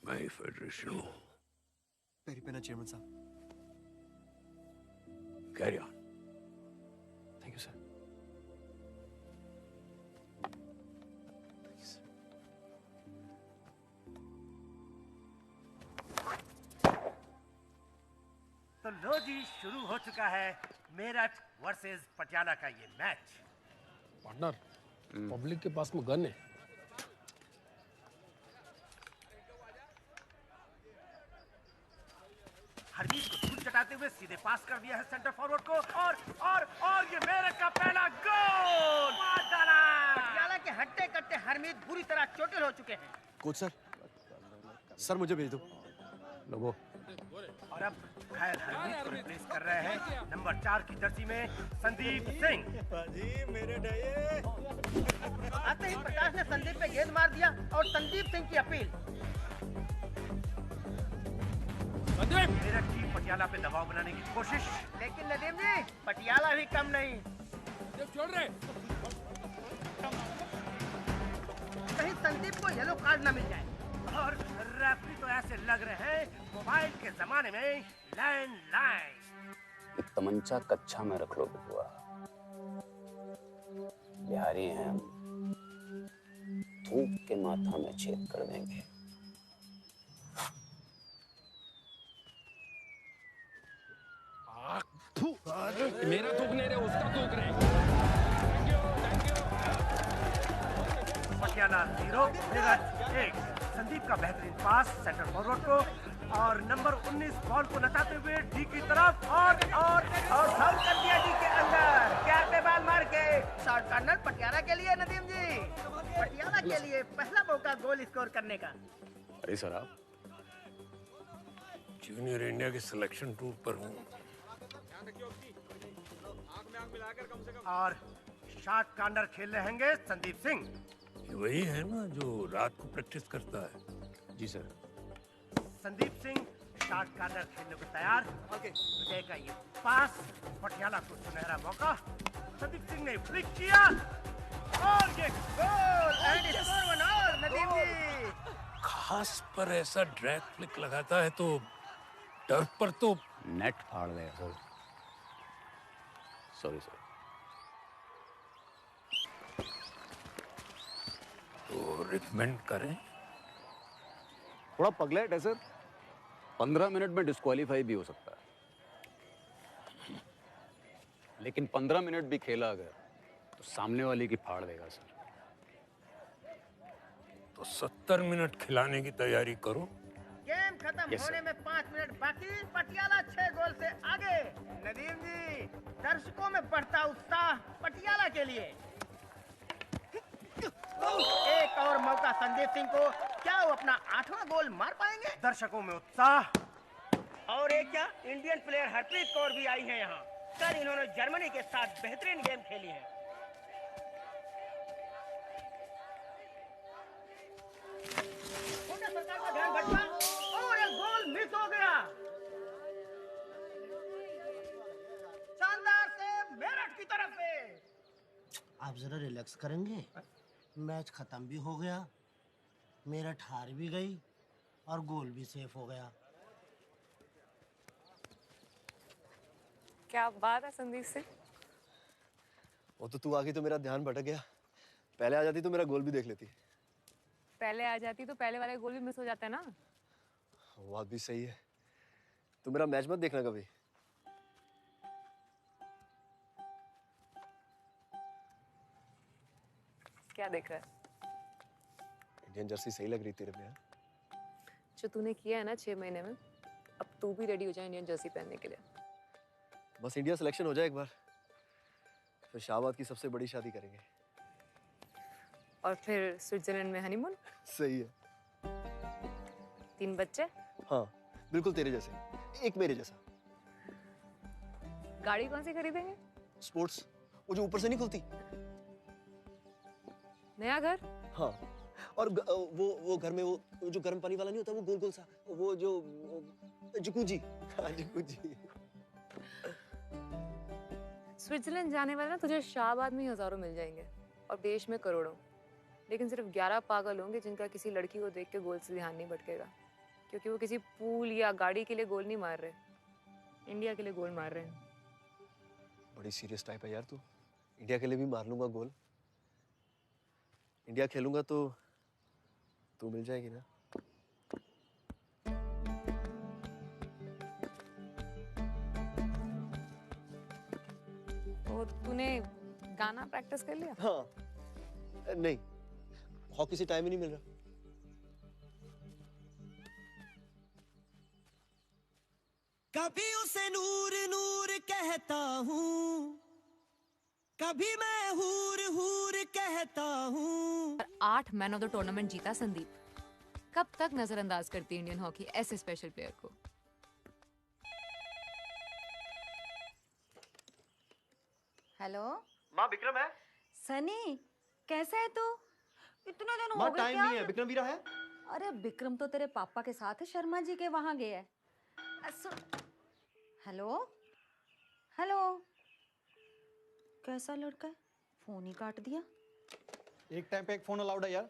मैं ही फेडरेशन हूं। पेरी पेना चेयरमैन साहब। Carry on. Thank you sir. तो लो जी, शुरू हो चुका है मेरठ वर्सेस पटियाला का ये मैच। पार्टनर, पब्लिक के पास में गन है। हरमीत को छूट चटाते हुए सीधे पास कर दिया है सेंटर फॉरवर्ड को और ये मेरठ का पहला गोल मार डाला। पटियाला के हट्टे कट्टे हरमीत बुरी तरह चोटिल हो चुके हैं। कोच सर, सर मुझे भेज दो। लोगो। और अब खैर हरमीत को रिप्लेस कर रहे हैं नंबर 4 की जर्सी में संदीप सिंह। मेरे आते ही प्रकाश ने संदीप पे गेंद मार दिया और संदीप सिंह की अपील। मेरठ की पटियाला पे दबाव बनाने की कोशिश, लेकिन नदीम जी पटियाला भी कम नहीं। छोड़ रहे। कहीं संदीप को येलो कार्ड न मिल जाए। और रेफरी तो ऐसे लग रहे हैं मोबाइल के जमाने में लैंडलाइन। ये तमंचा कच्छा में रख लो बबुआ, बिहारी हैं हम, थूक के माथा में छेद कर देंगे। मेरा थूक नहीं रहे, उसका थूक रहे। पटियाला 0 मेरठ 1। संदीप का बेहतरीन पास सेंटर फॉरवर्ड को और नंबर 19 बॉल को नचाते हुए डी की तरफ और फाउल कर दिया डी के अंदर। क्या पे बाल मार के शॉर्ट कॉर्नर पटियाला के लिए नदीम जी। पटियाला के लिए पहला मौका गोल स्कोर करने का। अरे सर आप जूनियर इंडिया के सिलेक्शन टूर पर हूँ। और शॉर्ट कॉर्नर खेल रहेंगे संदीप सिंह। ये वही है ना जो रात को प्रैक्टिस करता है? जी sir. Sandeep Singh short corner खेलने को तैयार। विजय का ये पास, पटियाला को सुनहरा मौका। संदीप सिंह ने फ्लिक किया और ये गोल एंड स्कोर 1 और नदीम जी। खास पर ऐसा ड्रैग फ्लिक लगाता है तो टर्फ पर तो नेट फाड़ गया सर। Sorry sir. तो रिकमेंड करें? थोड़ा पगलेट है सर, 15 मिनट में डिस्क्वालीफाई भी हो सकता है, लेकिन 15 मिनट भी खेला अगर तो सामने वाले की फाड़ देगा सर। तो 70 मिनट खिलाने की तैयारी करो। गेम खत्म Yes, होने sir. में 5 मिनट बाकी। पटियाला 6 गोल से आगे। नदीम जी, दर्शकों में बढ़ता उत्साह पटियाला के लिए। एक और मौका संदीप सिंह को, क्या वो अपना 8वां गोल मार पाएंगे? दर्शकों में उत्साह। और एक क्या, इंडियन प्लेयर हरप्रीत कौर भी आई है यहाँ। कल इन्होंने जर्मनी के साथ बेहतरीन गेम खेली है। सरकार का ध्यान भटका और एक गोल मिस हो गया। शानदार से मेरठ की तरफ से। आप जरा रिलैक्स करेंगे? मैच खत्म भी हो गया, मेरठ हार भी गई और गोल भी सेफ हो गया। क्या बात है संदीप सिंह। वो तो तू आ गई तो मेरा ध्यान भटक गया। पहले आ जाती तो मेरा गोल भी देख लेती। पहले आ जाती तो पहले वाले गोल भी मिस हो जाता है ना। वो बात भी सही है। तू मेरा मैच मत देखना कभी। क्या देख रहा है? इंडियन जर्सी सही लग रही तेरे पे। जो तूने किया है ना 6 महीने में, अब तू भी रेडी हो जाए इंडियन जर्सी पहनने के लिए। बस इंडिया सिलेक्शन हो जाए एक बार, फिर शाहबाद की सबसे बड़ी शादी करेंगे। और फिर स्विट्जरलैंड में हनीमून। सही है। 3 बच्चे। हाँ बिल्कुल तेरे जैसे, एक मेरे जैसा। गाड़ी कौन सी खरीदेंगे? स्पोर्ट्स, वो जो ऊपर से नहीं खुलती। नया घर। हाँ, और वो घर में वो जो गर्म पानी वाला नहीं होता, वो गोल गोल सा, वो जो जकूजी। हाँ जकूजी। स्विट्जरलैंड जाने वाले ना तुझे शाहबाद में ही हजारों मिल जाएंगे और देश में करोड़ों, लेकिन सिर्फ 11 पागल होंगे जिनका किसी लड़की को देख के गोल से ध्यान नहीं भटकेगा, क्योंकि वो किसी पूल या गाड़ी के लिए गोल नहीं मार रहे, इंडिया के लिए गोल मार रहे हैं। बड़ी सीरियस टाइप है यार तू। इंडिया के लिए भी मार लूंगा गोल। इंडिया खेलूंगा तो तू मिल जाएगी ना। तो तूने गाना प्रैक्टिस कर लिया? हाँ नहीं, हॉकी से टाइम ही नहीं मिल रहा। कभी उसे नूर नूर कहता हूँ, कभी मैं हूर हूर कहता हूँ। 8 मैन ऑफ द टूर्नामेंट जीता संदीप। कब तक नजरअंदाज करती है इंडियन हॉकी ऐसे स्पेशल प्लेयर को? हेलो माँ, विक्रम है। सनी, कैसा है तू? इतने दिन हो माँ गए टाइम क्या? नहीं है, विक्रम वीरा है। अरे विक्रम तो तेरे पापा के साथ है, शर्मा जी के वहां गया है। हेलो हेलो, कैसा लड़का है, फोन ही काट दिया। एक टाइम पे एक फोन अलाउड है यार।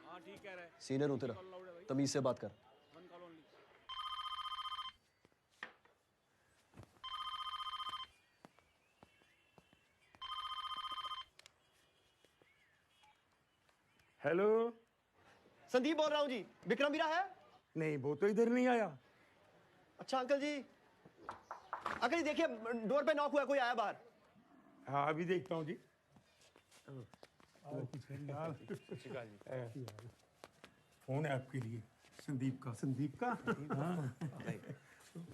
हाँ ठीक कह रहा है। सीनियर हूँ तेरा, तमीज से बात कर। हेलो, संदीप बोल रहा हूँ जी। विक्रम वीरा है? नहीं, वो तो इधर नहीं आया। अच्छा अंकल जी, अंकल जी देखिए डोर पे नॉक हुआ, कोई आया बाहर। हाँ अभी देखता हूँ जी। फोन है आपके लिए, संदीप का। संदीप का? हाँ।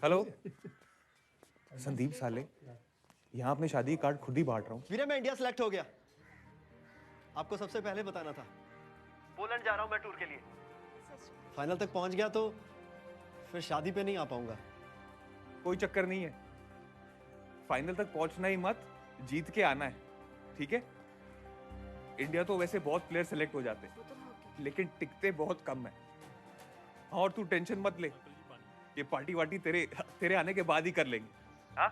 हेलो संदीप साले, यहाँ अपने शादी कार्ड खुद ही बांट रहा हूँ। वीरे मैं इंडिया सेलेक्ट हो गया, आपको सबसे पहले बताना था। पोलैंड जा रहा हूँ मैं टूर के लिए। फाइनल तक पहुंच गया तो फिर शादी पे नहीं आ पाऊंगा। कोई चक्कर नहीं है, फाइनल तक पहुंचना ही मत, जीत के आना है, ठीक है? इंडिया तो वैसे बहुत प्लेयर सेलेक्ट हो जाते हैं, लेकिन टिकते बहुत कम है। हाँ, और तू टेंशन मत ले, ये पार्टी वार्टी तेरे आने के बाद ही कर लेंगे। हाँ,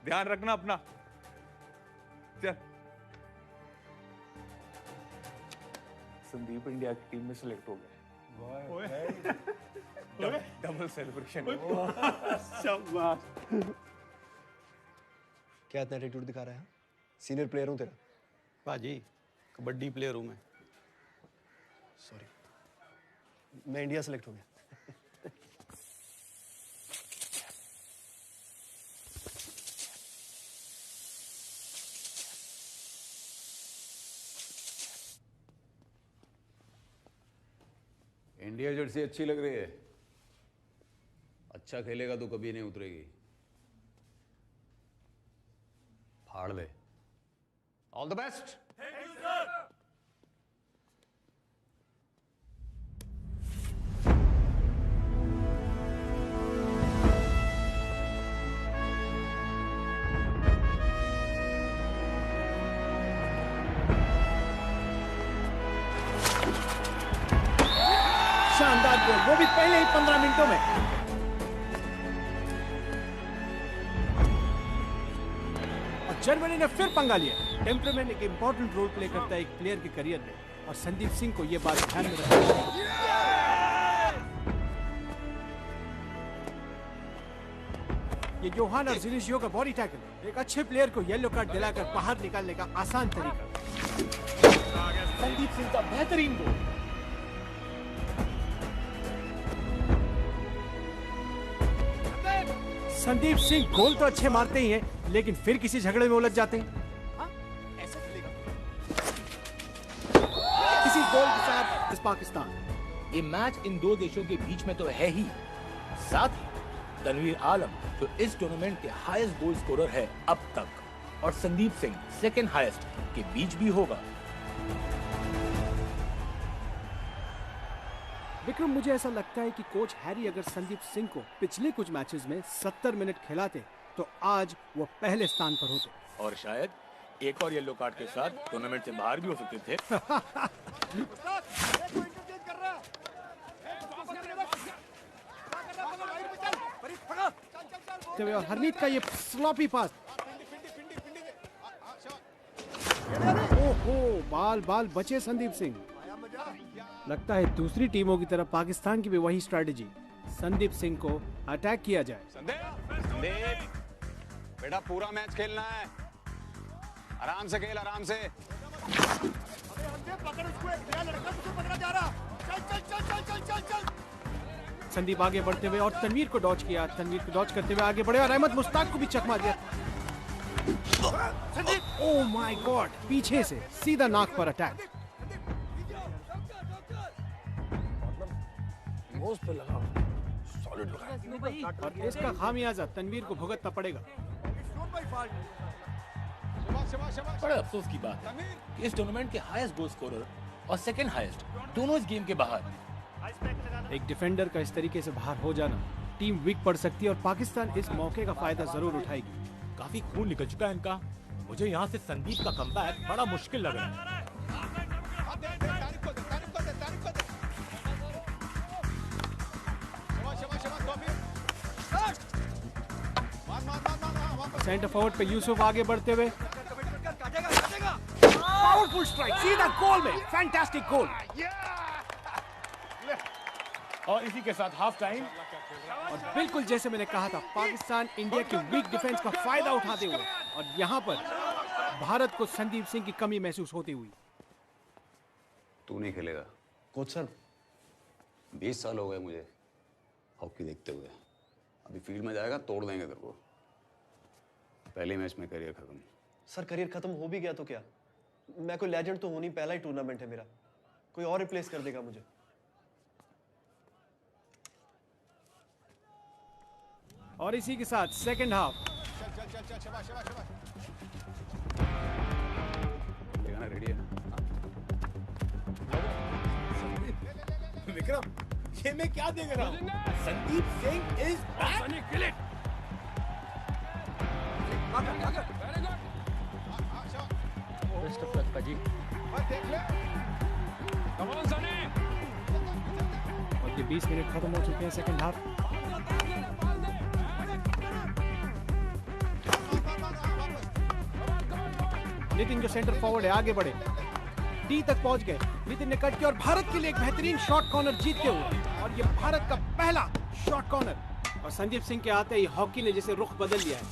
ध्यान रखना अपना। चल। संदीप इंडिया की टीम में सेलेक्ट हो गया। Double celebration. शाबाश। क्या इतना एटीट्यूड दिखा रहा है? सीनियर प्लेयर हूँ तेरा। बाजी कबड्डी प्लेयर हूँ मैं। सॉरी, मैं इंडिया सेलेक्ट हो गया। इंडिया जर्सी अच्छी लग रही है, अच्छा खेलेगा तो कभी नहीं उतरेगी। फाड़ ले। All the best. शानदार गोल, वो भी पहले ही 15 मिनटों में। और जर्मनी ने फिर पंगा लिया। टेम्परामेंट एक इंपॉर्टेंट रोल प्ले करता है एक प्लेयर के करियर में, और संदीप सिंह को यह बात ध्यान में रखनी चाहिए। ये योहान और जिनिशियो का बॉडी टैकल एक अच्छे प्लेयर को येलो कार्ड दिलाकर बाहर निकालने का आसान तरीका। संदीप सिंह का बेहतरीन गोल। संदीप सिंह गोल तो अच्छे मारते ही हैं, लेकिन फिर किसी झगड़े में उलझ जाते हैं। हाँ? ऐसा चलेगा। किसी गोल के साथ वर्सेस पाकिस्तान। ये मैच इन दो देशों के बीच में तो है ही, साथ ही तनवीर आलम जो इस टूर्नामेंट के हाईएस्ट गोल स्कोरर है अब तक, और संदीप सिंह सेकंड हाईएस्ट के बीच भी होगा। विक्रम, मुझे ऐसा लगता है कि कोच हैरी अगर संदीप सिंह को पिछले कुछ मैचेस में 70 मिनट खिलाते तो आज वो पहले स्थान पर होते, और शायद एक और येलो कार्ड के साथ टूर्नामेंट से बाहर भी हो सकते थे। और हरमीत का ये स्लॉपी पास, ओहो, बाल बाल बचे संदीप सिंह। लगता है दूसरी टीमों की तरफ पाकिस्तान की भी वही स्ट्रेटेजी, संदीप सिंह को अटैक किया जाए। संदीप बेटा, पूरा मैच खेलना है, आराम से खेल, आराम से। संदीप आगे बढ़ते हुए और तनवीर को डॉच किया, तनवीर को डॉच करते हुए आगे बढ़े और अहमद मुश्ताक को भी चकमा दिया। ओह माय गॉड, पीछे से सीधा नाक पर अटैक। पे लगा, सॉलिड लगा। और इसका खामियाजा तनवीर को भुगतना पड़ेगा। बड़े अफसोस की बात है कि इस टूर्नामेंट के हाईएस्ट गोल स्कोरर और सेकंड हाईएस्ट दोनों इस गेम के बाहर हैं। एक डिफेंडर का इस तरीके से बाहर हो जाना टीम वीक पड़ सकती है और पाकिस्तान इस मौके का फायदा जरूर उठाएगी। काफी खून निकल चुका है इनका। मुझे यहाँ से संदीप का कमबैक बड़ा मुश्किल लग रहा है। सेंटर फॉरवर्ड पे यूसुफ आगे बढ़ते हुए, पावरफुल स्ट्राइक सीधा गोल में, फैंटास्टिक गोल। और इसी के साथ हाफ टाइम। और बिल्कुल जैसे मैंने कहा था, पाकिस्तान इंडिया की वीक डिफेंस का फायदा उठाते हुए और यहाँ पर भारत को संदीप सिंह की कमी महसूस होती हुई। तू नहीं खेलेगा कोच सर। 20 साल हो गए मुझे हॉकी देखते हुए। अभी फील्ड में जाएगा तोड़ देंगे तेरे को। पहले मैच में करियर खत्म। सर करियर खत्म हो भी गया तो क्या, मैं कोई लेजेंड तो हूं नहीं, पहला ही टूर्नामेंट है मेरा, कोई और रिप्लेस कर देगा मुझे। और इसी के साथ सेकंड हाफ। रेडी है विक्रम, ये मैं क्या देख रहा हूँ? Sandeep Singh is back. Best of luck पाजी। और ये 20 मिनट खत्म हो चुके हैं सेकंड हाफ। नितिन जो सेंटर फॉरवर्ड है आगे बढ़े, डी तक पहुंच गए, नितिन ने कट किया और भारत के लिए एक बेहतरीन शॉट कॉर्नर जीतते हुए, और ये भारत का पहला शॉट कॉर्नर। और संदीप सिंह के आते ही हॉकी ने जैसे रुख बदल लिया है।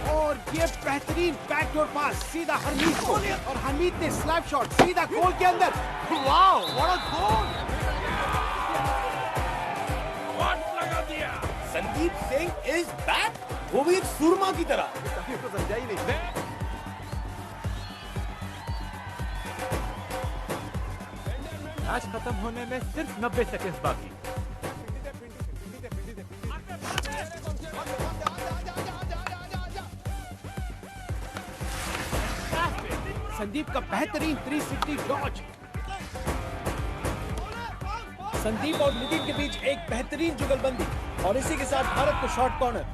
और ये बेहतरीन बैकडोर पास सीधा हरमीत को, और हरमीत ने स्लैप शॉट सीधा गोल के अंदर। वाओ, व्हाट अ गोल! लगा दिया। संदीप सिंह इज बैक, वो भी एक सुरमा की तरह। तो समझा ही नहीं। मैच खत्म होने में सिर्फ 90 सेकंड्स बाकी। संदीप का बेहतरीन 360 डॉज। संदीप और नितिन के बीच एक बेहतरीन जुगलबंदी, और इसी के साथ भारत को शॉट कॉर्नर।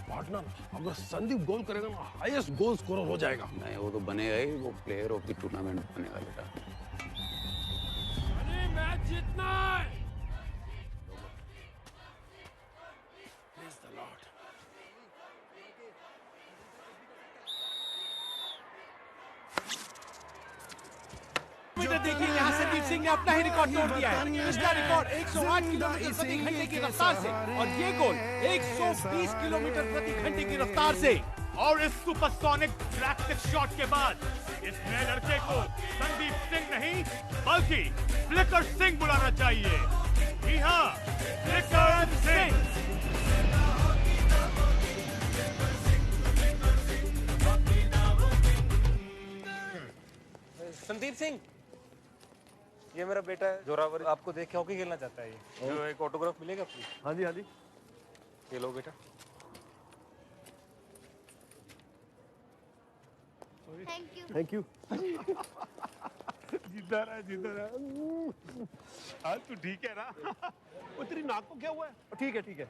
पार्टनर, अगर संदीप गोल करेगा ना, हाईएस्ट गोल स्कोरर हो जाएगा। नहीं, वो तो बनेगा ही, वो प्लेयर ऑफ द टूर्नामेंट बनेगा बेटा। मैच जीतना है। देखिए यहाँ संदीप सिंह ने अपना ही रिकॉर्ड तोड़ दिया है। इसका रिकॉर्ड 108 किलोमीटर प्रति घंटे की रफ्तार से, और ये गोल 120 किलोमीटर प्रति घंटे की रफ्तार से। और इस सुपरसोनिक प्रैक्टिस शॉट के बाद इस नए लड़के को संदीप सिंह नहीं बल्कि फ्लिकर सिंह बुलाना चाहिए। जी हाँ, फ्लिकर सिंह। संदीप सिंह, ये मेरा बेटा है जोरावर, आपको देख के हॉकी खेलना चाहता है ये। जो एक ऑटोग्राफ मिलेगा प्लीज? हाँ जी हाँ जी। ये लो बेटा। Thank you. जिंदा रहा। हाँ तू ठीक है ना? वो तेरी नाक को क्या हुआ है? ठीक है ठीक है।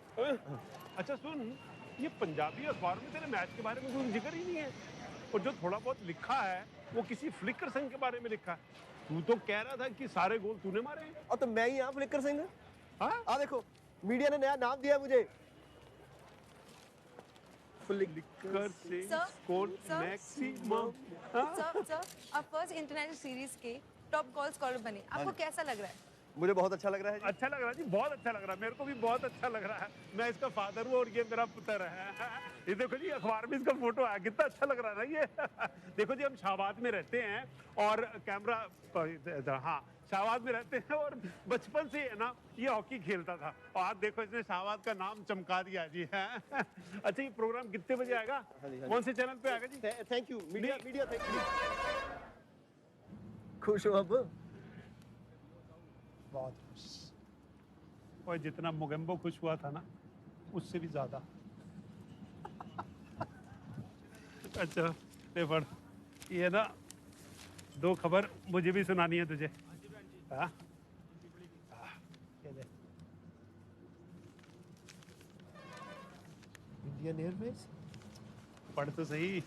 अच्छा सुन, ये पंजाबी अखबार में तेरे मैच के बारे में कोई जिक्र ही नहीं है, और जो थोड़ा बहुत लिखा है वो किसी फ्लिकर सिंह के बारे में लिखा है। तू तो कह रहा था कि सारे गोल तूने मारे हैं। और तो मैं ही यहाँ फ्लिकर सिंह। हाँ? आ देखो, मीडिया ने नया नाम दिया है मुझे। Flicker Singh score maximum. Sir, आप फर्स्ट इंटरनेशनल सीरीज के टॉप गोल स्कोरर बने, आपको कैसा लग रहा है? मुझे बहुत अच्छा लग रहा है जी। अच्छा लग रहा है जी, बहुत अच्छा लग रहा है। मेरे को भी बहुत अच्छा लग रहा है। मैं इसका फादर हूँ और ये मेरा पुत्र है। ये देखो जी, अखबार में इसका फोटो आया, कितना अच्छा लग रहा है ना ये। देखो जी, हम शाहबाद में रहते हैं और कैमरा, हाँ शाहबाद में रहते हैं और बचपन से है ना ये हॉकी खेलता था, और आज देखो इसने शाहबाद का नाम चमका दिया जी। अच्छा, ये प्रोग्राम कितने बजे आएगा? कौन से चैनल पे आएगा जी? Thank you media, thank you. खुश हो अब? बहुत खुश। और जितना मोगेम्बो खुश हुआ था ना, उससे भी ज्यादा। अच्छा ले पढ़, ये ना 2 खबर मुझे भी सुनानी है तुझे। हाँ? Indian Airways? पढ़ तो सही।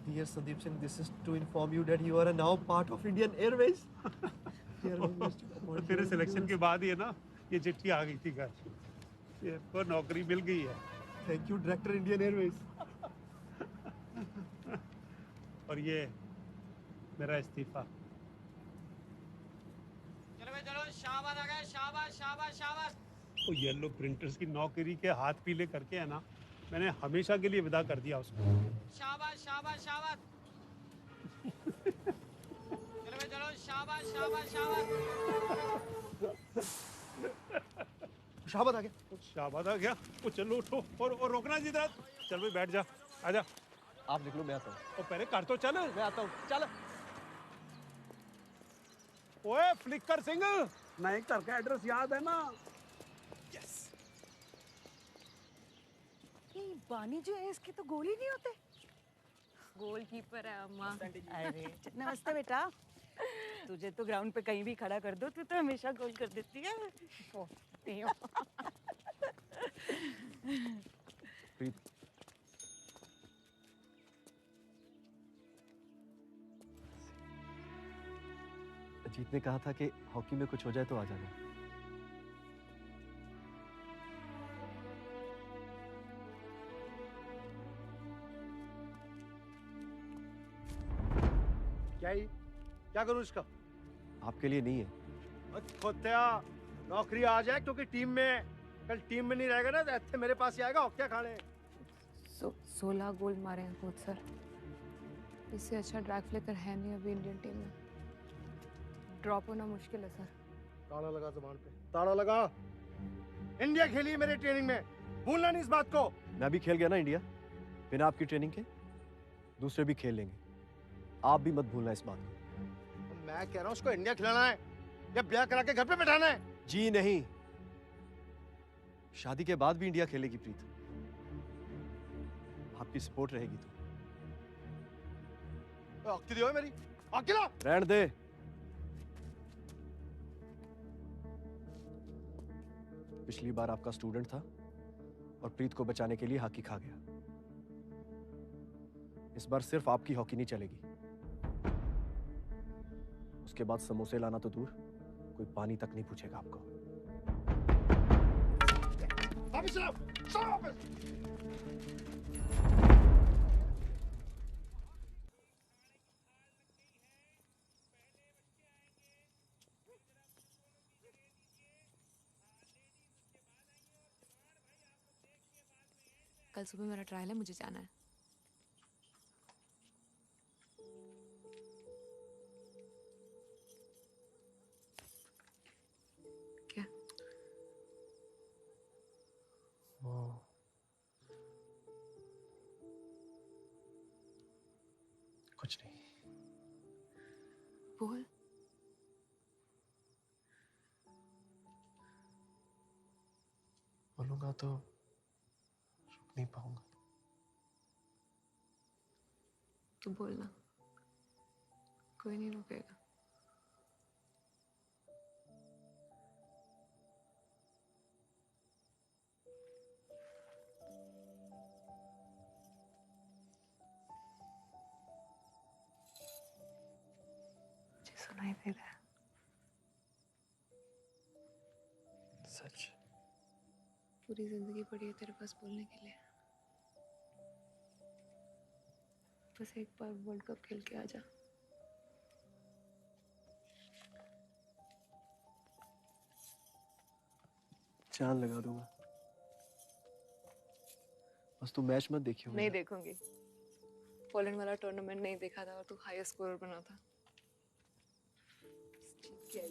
Dear Sandeep Singh, this is to inform you that you are now part of Indian Airways. तेरे सिलेक्शन के बाद ही है ना ये चिट्ठी आ गई थी घर, ये तो नौकरी मिल गई है। Thank you director Indian Airways. और ये मेरा इस्तीफा। चलो भाई चलो, शाबाश आ गए, शाबाश शाबाश शाबाश। वो येलो प्रिंटर्स की नौकरी के हाथ पीले करके है ना, मैंने हमेशा के लिए विदा कर दिया उसको। शाबाश शाबाश शाबाश। चलो भाई चलो, शाबाश शाबाश शाबाश। शाहबाद आ गया। शाहबाद आ गया। वो चलो उठो और रोकना जी इधर। चल भाई बैठ जा, आजा। आप निकलो, मैं आता हूँ। और पहले कर तो चल। मैं आता हूँ, चल। ओए फ्लिकर सिंह, नए घर का एड्रेस याद है ना? ये बानी जो है इसके तो गोल ही नहीं होते। गोलकीपर है अम्मा। अरे नमस्ते बेटा, तुझे तो ग्राउंड पे कहीं भी खड़ा कर दो, तू तो हमेशा गोल कर देती है। प्रीत, अजीत ने कहा था कि हॉकी में कुछ हो जाए तो आ जाना। क्या करूं इसका? आपके लिए नहीं है। खोत्या, नौकरी आ जाए क्योंकि टीम में, कल टीम में नहीं रहेगा ना तो ऐसे मेरे पास ही आएगा। क्या खाने? 16 गोल मारे हैं कोच सर। इससे अच्छा ड्रैग फ्लिकर है नहीं अभी इंडियन टीम में। ड्रॉप होना मुश्किल है सर। ताला लगा जुबान पे, ताला लगा। इंडिया खेली है मेरी ट्रेनिंग में, भूलना नहीं इस बात को। मैं भी खेल गया ना इंडिया, बिना आपकी ट्रेनिंग के। दूसरे भी खेल लेंगे, आप भी मत भूलना इस बात को। मैं कह रहा हूँ उसको इंडिया खिलाना है या ब्याह करा के घर पे बैठाना है? जी नहीं, शादी के बाद भी इंडिया खेलेगी प्रीत, आपकी सपोर्ट रहेगी तो। आखिर दियो मेरी, आखिर रहने दे। पिछली बार आपका स्टूडेंट था और प्रीत को बचाने के लिए हॉकी खा गया। इस बार सिर्फ आपकी हॉकी नहीं चलेगी, उसके बाद समोसे लाना तो दूर, कोई पानी तक नहीं पूछेगा आपको। कल सुबह मेरा ट्रायल है, मुझे जाना है। क्या? कुछ नहीं। बोल। बोलूंगा तो रुक नहीं पाऊंगा। तू बोलना, कोई नहीं रुकेगा। मुझे सुनाई दे रहा है। सच। पूरी जिंदगी पड़ी है तेरे पास बोलने के लिए। बस एक बार वर्ल्ड कप खेल के आ जा। जान लगा दूंगा, बस तू मैच मत देखियो। नहीं देखूंगी। पोलैंड वाला टूर्नामेंट नहीं देखा था और तू हाईएस्ट स्कोरर बना था। जीत के आई।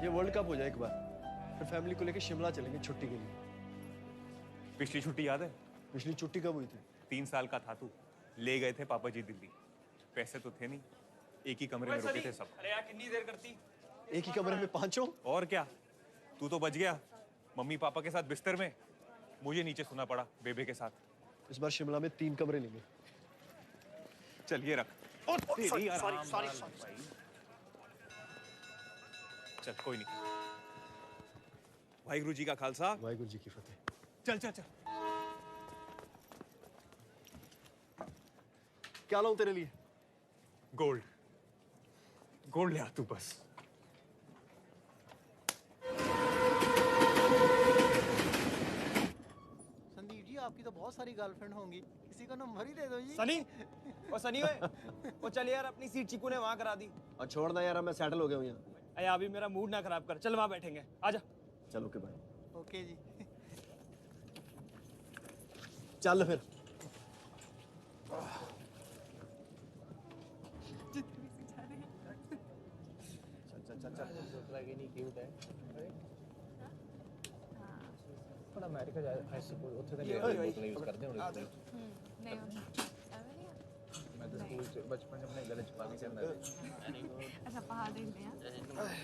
ये वर्ल्ड कप हो जाए एक बार, फिर फैमिली को लेकर शिमला चलेंगे छुट्टी के लिए। पिछली छुट्टी याद है? पिछली छुट्टी कब हुई थी? 3 साल का था तू, ले गए थे पापा जी दिल्ली। पैसे तो थे नहीं, एक ही कमरे में रुके थे सब। अरे यार कितनी देर करती? एक ही कमरे में पांचों? और क्या, तू तो बच गया। मम्मी पापा के साथ बिस्तर में, मुझे नीचे सोना पड़ा बेबे के साथ। इस बार शिमला में 3 कमरे लेंगे। चलिए रख। सॉरी। चल कोई नहीं। वाहिगुरु जी का खालसा, वाहिगुरु जी की फतेह। चल चल चल। क्या लाऊं तेरे लिए? गोल्ड। गोल्ड ले आ तू बस। संदीप जी आपकी तो बहुत सारी गर्लफ्रेंड होंगी, किसी का नंबर ही दे दो जी। सनी, ओ सनी ओए, ओ चल यार अपनी सीट चीकू ने वहाँ करा दी। और छोड़ ना यार, मैं सेटल हो गया हूँ यहाँ। अरे अभी मेरा मूड ना खराब कर, चल वहाँ बैठेंगे, आजा। चलो के भाई। ओके जी। चल फिर। बड़ा अमेरिका जा हाई स्कूल ਉੱਥੇ ਤਾਂ यूज ਕਰਦੇ ਹੁਣ नहीं मैं तो स्कूल से बचपन में अपने गले छुपा के चलता था। अच्छा पहाड़ देते हैं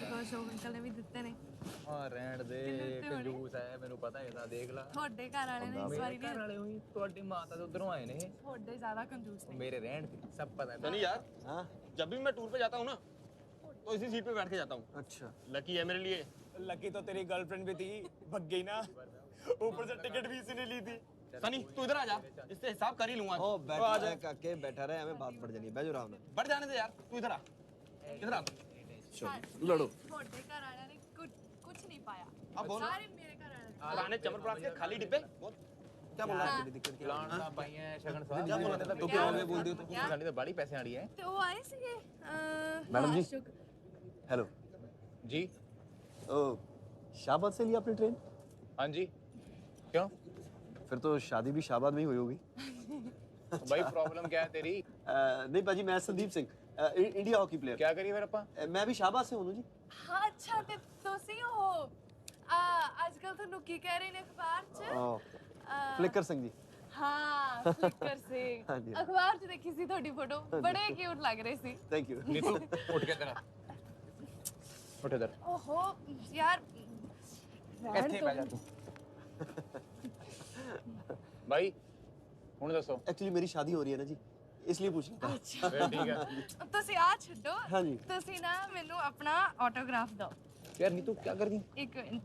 तो शोक अंकल ने भी ਦਿੱਤੇ ਨੇ। हां ਰਹਿਣ ਦੇ ਕੰਜੂਸ ਹੈ ਮੈਨੂੰ ਪਤਾ ਹੈ ਤਾਂ ਦੇਖ ਲਾ। ਤੁਹਾਡੇ ਘਰ ਵਾਲੇ ਨੇ ਇਸ ਵਾਰੀ ਵੀ ਘਰ ਵਾਲੇ ਹੋਈ ਤੁਹਾਡੀ ਮਾਤਾ ਤੋਂ ਉਧਰੋਂ ਆਏ ਨੇ। ਤੁਹਾਡੇ ਜ਼ਿਆਦਾ ਕੰਜੂਸ ਨੇ। मेरे रहन पे सब पता है। सनी यार, हाँ जब भी मैं टूर पे जाता हूँ ना तो इसी सीट पे बैठ के जाता हूँ। अच्छा लकी है मेरे लिए। लकी तो तेरी गर्लफ्रेंड भी थी, भग गई ना, ऊपर से टिकट भी इसी ने ली थी। सनी तू इधर आ जा, इससे हिसाब कर ही लूंगा। ओ बैठा रहे काके, बैठा रहे, हमें बात बढ़ जानी है। बैठो आराम से। बढ़ जाने दे यार, तू इधर आ, इधर आ। चलो लड़ो। ਤੁਹਾਡੇ घਰ वाले ने कुछ नहीं पाया। अब बोल। सारे मेरे घर वाले। लाने चमरप्रास के खाली डिब्बे। क्या बोल रहा है? लान दा भाई है शगन साहब। क्या बोल रहा था? तू क्या हो गया बोल दियो तो साडी तो बड़ी पैसे आड़ी है। तो वो आए सीगे मैडम जी। हेलो जी। ओ शाहबाद से लिया आपने ट्रेन? हाँ जी। क्यों? फिर तो शादी भी शाहबाद में ही हुई होगी। भाई प्रॉब्लम क्या है तेरी? नहीं पाजी, मैं Sandeep Singh, India hockey player. क्या करिए फिर अपा? मैं भी शाहबाद से हूँ जी। हाँ अच्छा ते ਤੁਸੀਂ ਹੋ आजकल ਤੁਹਾਨੂੰ ਕੀ ਕਹਿ ਰਹੇ ਨੇ ਅਖਬਾਰ 'ਚ फ्लिकर सिंह जी। हाँ फ्लिकर से हाँ जी। अखबार 'ਚ देखी ਸੀ ਤੁਹਾਡੀ ਫੋਟੋ ਬੜੇ ਕਿਊਟ ਲੱਗ ਰਹੇ ਸੀ। Thank you. नीतू उठ के इधर उठ इधर। ओहो यार ਇੱਥੇ ਬਹਿ ਜਾ ਤੂੰ। भाई ਹੁਣ ਦੱਸੋ। एक्चुअली मेरी शादी हो रही है ना जी, इसलिए पूछ रहा था। अच्छा फिर ठीक है। ਤੁਸੀਂ ਆ ਛੱਡੋ। हाँ जी। ਤੁਸੀਂ ਨਾ ਮੈਨੂੰ ਆਪਣਾ ਆਟੋਗ੍ਰਾਫ ਦਿਓ। यार नीतू क्या कर रही? एक मिनट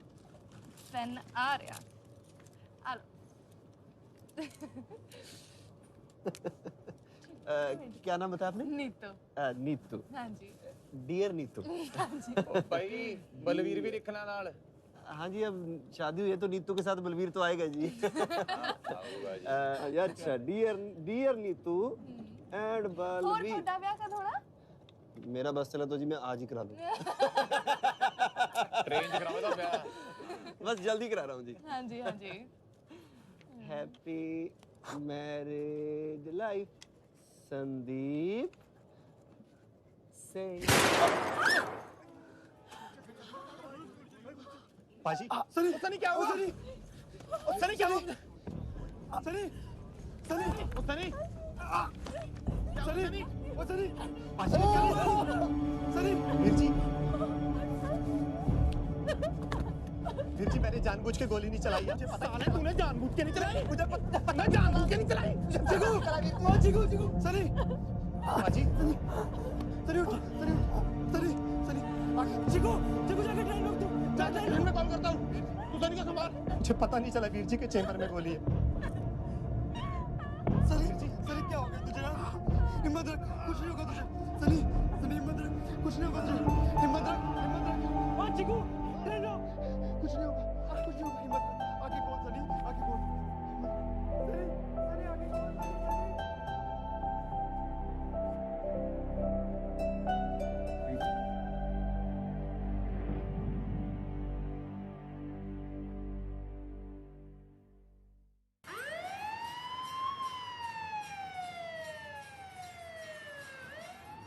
पेन आ रहा आ लो। क्या नाम बताया आपने? नीतू। नीतू। हाँ जी। डियर नीतू। हाँ जी। ओ भाई बलवीर भी रखना नाल। हाँ जी, अब शादी हुई है तो नीतू के साथ बलवीर तो आएगा जी। अच्छा, डियर नीतू एंड और बलवीर। छोटा ब्याह का थोड़ा मेरा बस चला तो जी मैं आज ही करा दूं। ट्रेन से कराओ तो ब्याह। बस जल्दी करा रहा हूँ जी। हाँ जी हाँ जी। Happy marriage life Sandeep Singh. पाजी, सनी, सनी क्या हुआ? सनी, सनी क्या हुआ? सनी, सनी, सनी, सनी, सनी, पाजी क्या हुआ? सनी, वीर जी, मैंने जानबूझ के गोली नहीं चलाई है। मुझे पता है तूने जानबूझ के नहीं चलाई। मुझे पता मैं जानबूझ के नहीं चलाई। चिकू, चिकू, चिकू, सनी, पाजी, सनी, सनी उठ, सनी उठ, सनी, सनी, चिकू, चिकू जाके ट्रेन रोक दो। ट्रेन में कॉल करता हूँ। तू सनी का संभाल। मुझे पता नहीं चला वीर जी के चेंबर में गोली है। सनी, सनी क्या हो गया तुझे? हिम्मत रख, कुछ नहीं होगा तुझे। सनी, सनी हिम्मत रख, कुछ नहीं होगा तुझे। हिम्मत रख, हिम्मत रख। हाँ चिकू, ट्रेन रोक। कुछ नहीं होगा, कुछ नहीं होगा। हिम्मत रख, आगे बोल सनी, आगे बोल। सनी, सनी आगे बोल।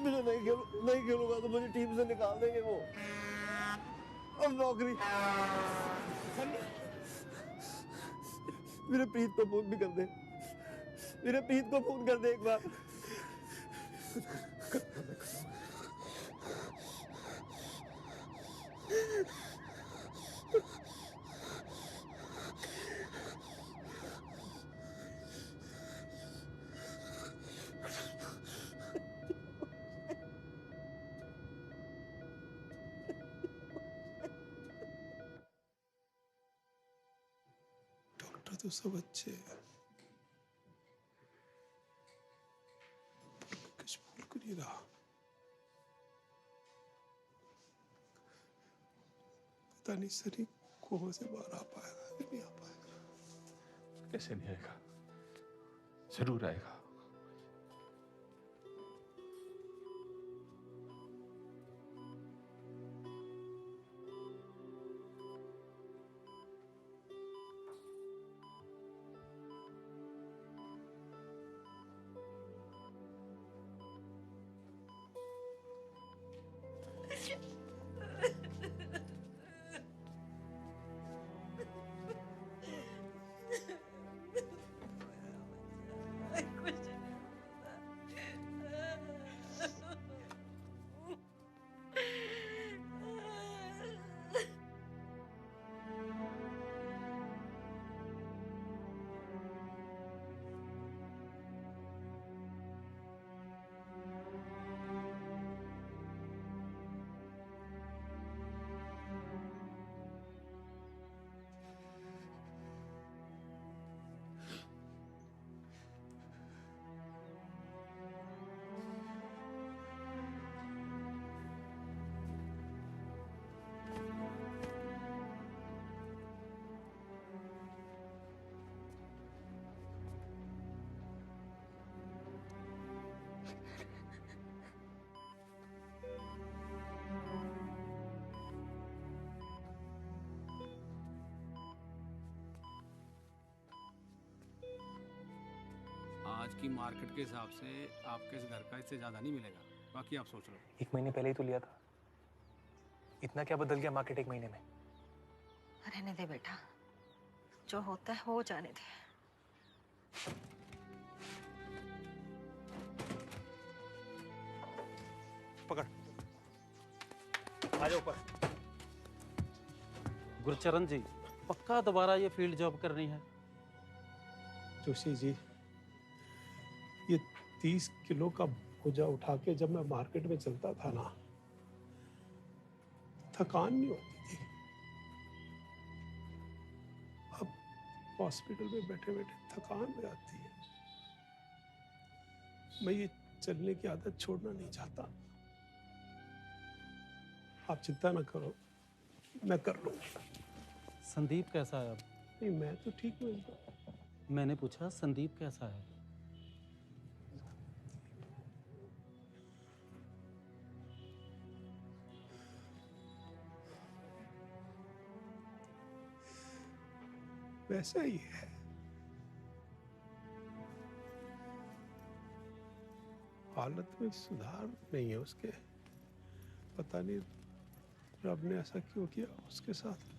मुझे नहीं खेलूंगा तो मुझे टीम से निकाल देंगे वो। और नौकरी। मेरे प्रीत को फोन भी कर दे। मेरे प्रीत को फोन कर दे एक बार। तो सब अच्छे हैं, कुछ भूल को नहीं रहा। पता नहीं सनी कोमा से बाहर आ पाएगा या नहीं आ पाएगा। कैसे नहीं आएगा? जरूर आएगा। आज की मार्केट के हिसाब से आपके इस घर का इससे ज़्यादा नहीं मिलेगा। बाकी आप सोच लो। 1 महीने पहले ही तो लिया था। इतना क्या बदल गया मार्केट 1 महीने में? रहने दे बेटा, जो होता है वो जाने दे। पकड़, आ जाओ ऊपर। गुरचरण जी, पक्का दोबारा ये फील्ड जॉब करनी है? जोशी जी, ये 30 किलो का बोझा उठा के जब मैं मार्केट में चलता था ना, थकान नहीं होती थी। अब हॉस्पिटल में बैठे बैठे थकान हो जाती है। मैं ये चलने की आदत छोड़ना नहीं चाहता। आप चिंता ना करो, मैं कर लूंगा। संदीप कैसा है अब? नहीं, मैं तो ठीक हूँ। मैंने पूछा संदीप कैसा है? वैसा ही है। हालत में सुधार नहीं है उसके। पता नहीं रब ने ऐसा क्यों किया उसके साथ।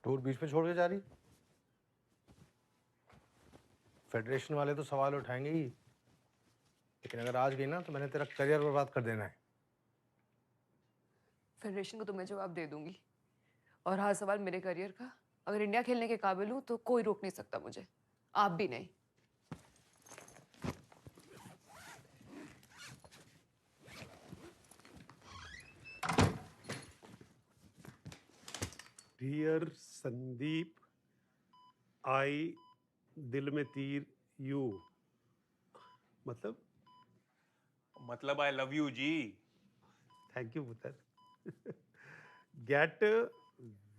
टूर बीच में छोड़ के जा रही? फेडरेशन वाले तो सवाल उठाएंगे ही, लेकिन अगर आज गई ना तो मैंने तेरा करियर बर्बाद कर देना है। फेडरेशन को तो मैं जवाब दे दूंगी, और रहा सवाल मेरे करियर का, अगर इंडिया खेलने के काबिल हूं तो कोई रोक नहीं सकता मुझे, आप भी नहीं। डियर संदीप, आई दिल में तीर यू। मतलब आई लव यू जी। थैंक यू पुत्र। Get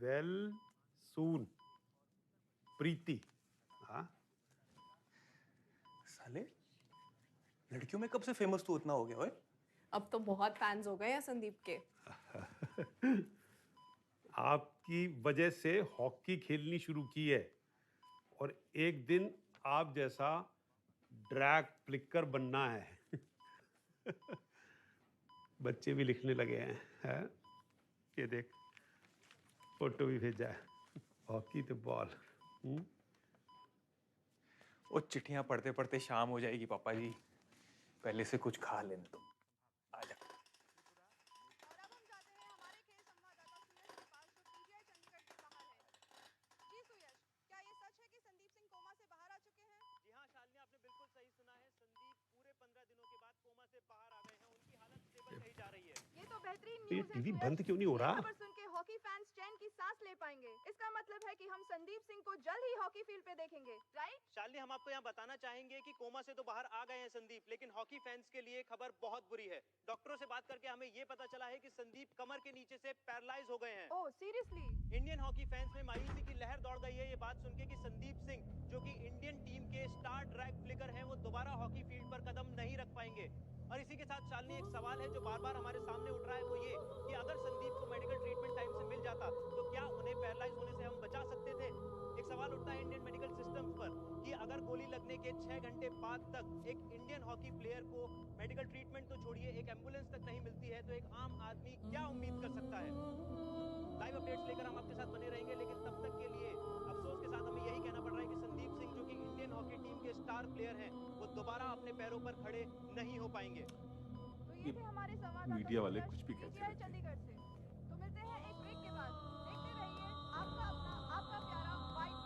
well soon Preeti. हाँ साले, लड़कियों में कब से फेमस तू उतना हो गया ओए? अब तो बहुत फैंस हो गए हैं संदीप के। आपकी वजह से हॉकी खेलनी शुरू की है, और एक दिन आप जैसा ड्रैग फ्लिकर बनना है। बच्चे भी लिखने लगे हैं। ये देख फोटो भी भेजा है, हॉकी तो बॉल। वो चिट्ठियां पढ़ते पढ़ते शाम हो जाएगी पापा जी, पहले से कुछ खा लेने दो। आजा। ये टीवी बंद क्यों नहीं हो रहा? खबर सुन के हॉकी फैंस चैन की सांस ले पाएंगे। इसका मतलब है कि हम संदीप सिंह को जल्द ही हॉकी फील्ड पे देखेंगे, राइट? शालिनी, हम आपको यहाँ बताना चाहेंगे कि कोमा से तो बाहर आ गए हैं संदीप, लेकिन हॉकी फैंस के लिए खबर बहुत बुरी है। डॉक्टरों से बात करके हमें ये पता चला है कि संदीप कमर के नीचे से पैरालाइज हो गए हैं। Oh seriously? Indian hockey fans में मायूसी की लहर दौड़ गई है ये बात सुन के कि संदीप सिंह, जो कि इंडियन टीम के स्टार ड्रैग फ्लिकर हैं, वो दोबारा हॉकी फील्ड पर कदम नहीं रख पाएंगे। और इसी के साथ शालिनी, एक सवाल है जो बार बार हमारे सामने उठ रहा है, वो ये कि अगर संदीप को मेडिकल ट्रीटमेंट टाइम से मिल जाता तो क्या उन्हें पैरालाइज होने से हम बचा सकते थे? एक सवाल उठता है इंडियन मेडिकल सिस्टम पर कि अगर गोली लगने के 6 घंटे बाद तक एक इंडियन हॉकी प्लेयर को मेडिकल ट्रीटमेंट तो छोड़िए, एक एम्बुलेंस तक नहीं मिलती है, तो एक आम आदमी क्या उम्मीद कर सकता है? लाइव अपडेट्स लेकर हम आपके साथ बने रहेंगे, लेकिन तब तक के लिए अफसोस के साथ हमें यही कहना पड़ रहा है कि संदीप सिंह, जो कि इंडियन हॉकी टीम के स्टार प्लेयर हैं, वो दोबारा अपने पैरों पर खड़े नहीं हो पाएंगे। तो ये थे हमारे संवाददाता मीडिया वाले कुछ भी कहते PGI चंडीगढ़ से। तो मिलते हैं एक ब्रेक के बाद। देखते रहिए आपका अपना, आपका प्यारा वाइट।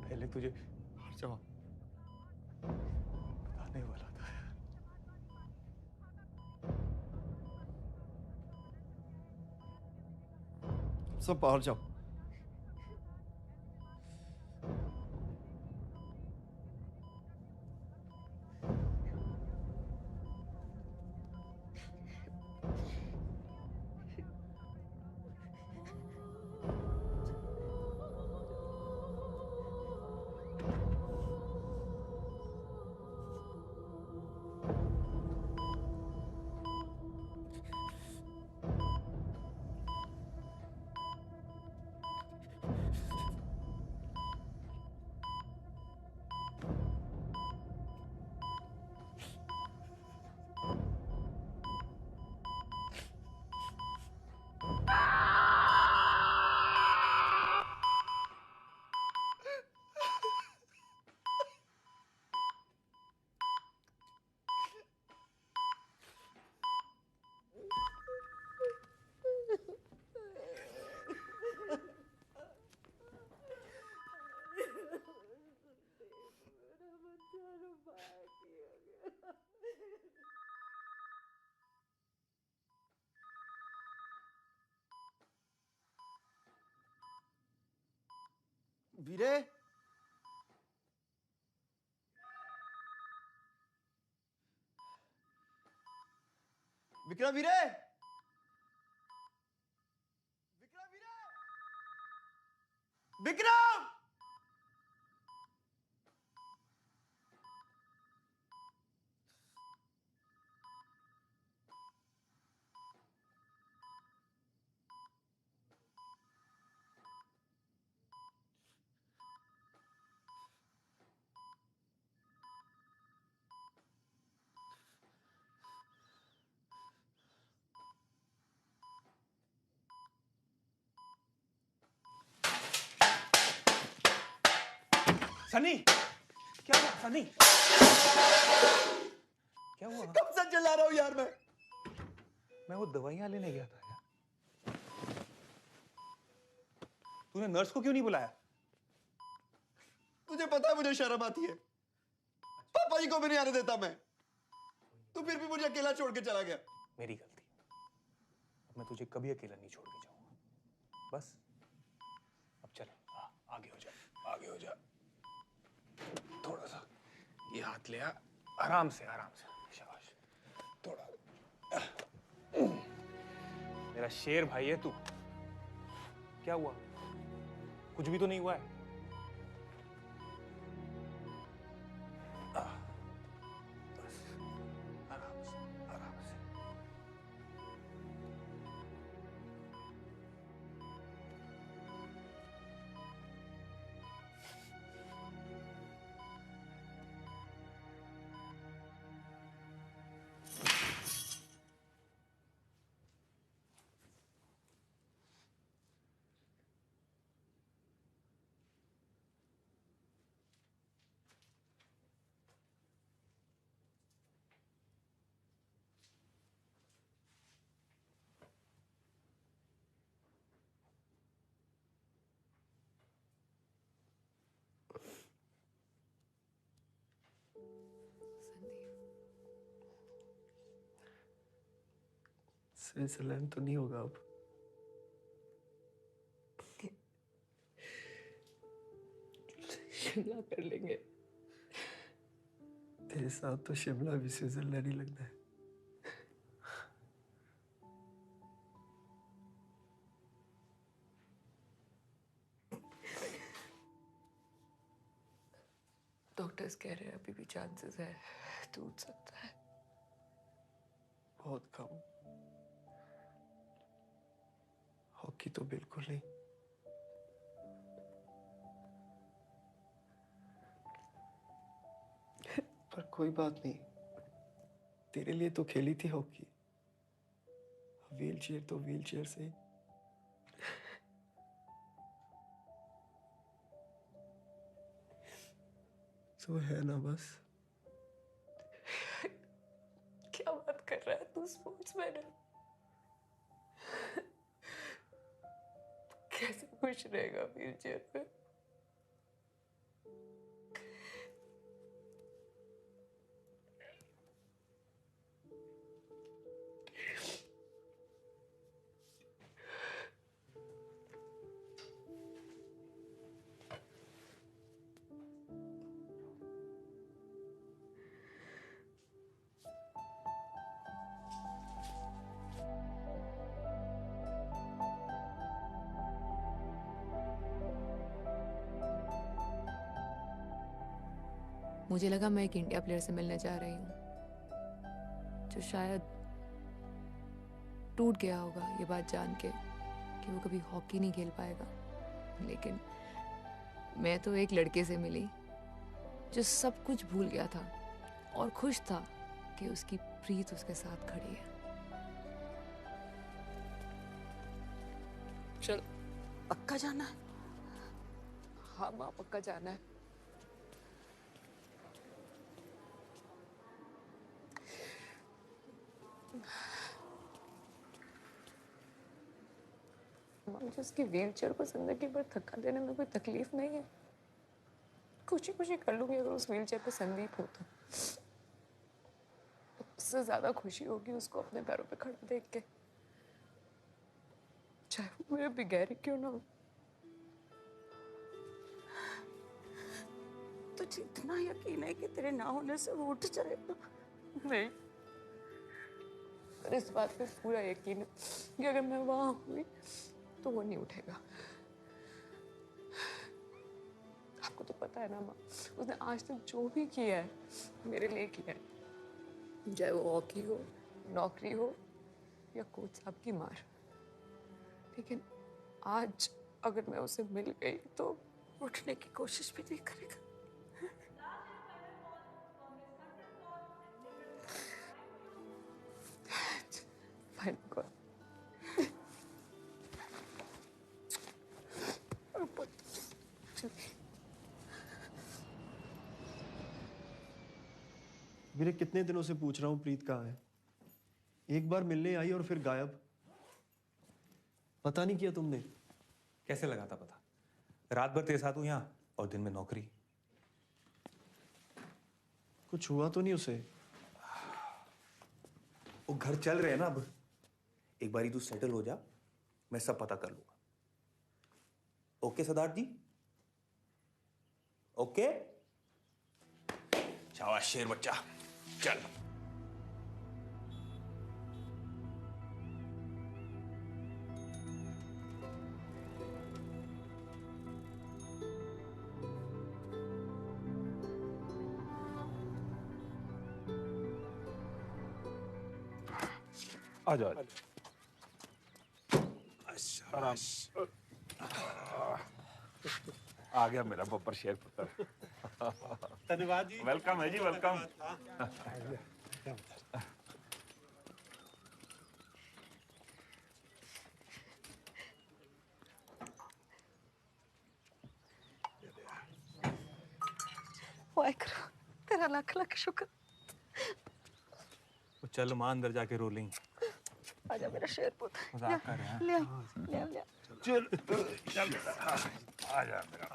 पहले तुझे जवाब बताने वाला था। सब बाहर जाओ। वीरे, विक्रम वीरे, विक्रम वीरे, विक्रम। सनी, क्या हुआ सनी? क्या हुआ? कब से चिल्ला रहा हूँ यार मैं वो दवाइयां लेने गया था यार। तूने नर्स को क्यों नहीं बुलाया? तुझे पता है मुझे शर्म आती है, पापा जी को भी नहीं आने देता मैं, तू फिर भी मुझे अकेला छोड़ के चला गया। मेरी गलती। अब मैं तुझे कभी अकेला नहीं छोड़ के जाऊंगा। बस अब चल, आगे हो जा, आगे हो जा। थोड़ा सा ये हाथ ले आ, आराम से शाबाश। थोड़ा। मेरा शेर भाई है तू। क्या हुआ? कुछ भी तो नहीं हुआ है। बस आराम से, आराम से। स्विट्जरलैंड तो नहीं होगा अब। शिमला कर लेंगे। तेरे साथ तो शिमला भी स्विट्जरलैंड ही लगता है। डॉक्टर्स कह रहे हैं अभी भी चांसेस है, टूट सकता है। बहुत कम। हॉकी तो बिल्कुल नहीं। पर कोई बात नहीं, तेरे लिए तो खेली थी हॉकी। व्हीलचेयर तो व्हीलचेयर से। तो है ना बस। क्या बात कर रहा है तू? स्पोर्ट्समैन है। कैसे खुश रहेगा व्हीलचेयर पे? मुझे लगा मैं एक इंडिया प्लेयर से मिलने जा रही हूँ जो शायद टूट गया होगा ये बात जान के कि वो कभी हॉकी नहीं खेल पाएगा। लेकिन मैं तो एक लड़के से मिली जो सब कुछ भूल गया था और खुश था कि उसकी प्रीत उसके साथ खड़ी है। चल, पक्का जाना है? हाँ माँ, पक्का जाना है। मुझे उसकी व्हीलचेयर को जिंदगी भर धक्का देने में कोई तकलीफ नहीं है। खुशी खुशी कर लूंगी अगर उस व्हीलचेयर पे संदीप हो तो। उससे ज्यादा खुशी होगी उसको अपने पैरों पे खड़ा देख के, चाहे वो मेरे बिगैर क्यों ना हो। तुझे इतना यकीन है कि तेरे ना होने से वो उठ जाएगा? नहीं, पर इस बात पे पूरा यकीन है कि अगर मैं वहां हुई तो वो नहीं उठेगा। आपको तो पता है ना माँ, उसने आज तक जो भी किया है मेरे लिए किया है, चाहे वो हॉकी हो, नौकरी हो या कोच साहब की मार। लेकिन आज अगर मैं उसे मिल गई तो उठने की कोशिश भी नहीं करेगा। Fine God. मेरे कितने दिनों से पूछ रहा हूँ प्रीत कहाँ है। एक बार मिलने आई और फिर गायब। पता नहीं किया तुमने? कैसे लगा था पता? रात भर तेरे साथ हूं यहाँ और दिन में नौकरी। कुछ हुआ तो नहीं उसे? वो घर चल रहे हैं ना अब। एक बारी तू सेटल हो जा, मैं सब पता कर लूंगा। ओके सिद्धार्थ जी? ओके? शाबाश शेर बच्चा, चल। आ जाओ आराम। आ गया मेरा बब्बर शेर पुत्र। धन्यवाद जी। वेलकम है जी, वेलकम। वाहिगुरू, तेरा लाख लाख शुक्र। वो चल मां अंदर जाके रो लेंगे। आजा मेरा शेर पुत्र। मजाक कर रहे हैं। ले ले ले। चल चल आ जा मेरा।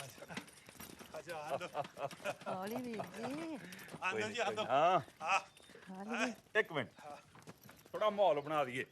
हौली बीबी। आनंद जी आनंद। हाँ एक मिनट, थोड़ा माहौल बना दिए।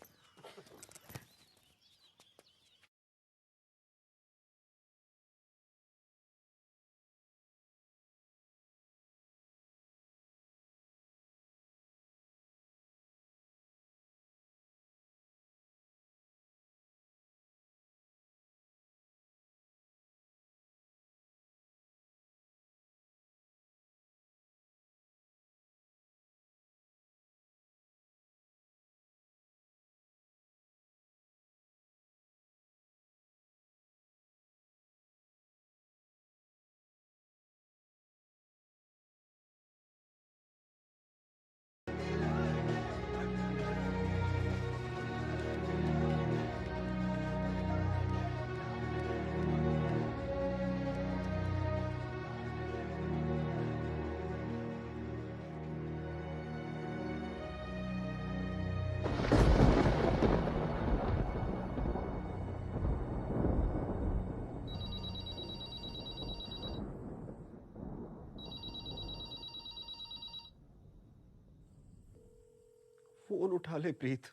फोन उठा ले प्रीत।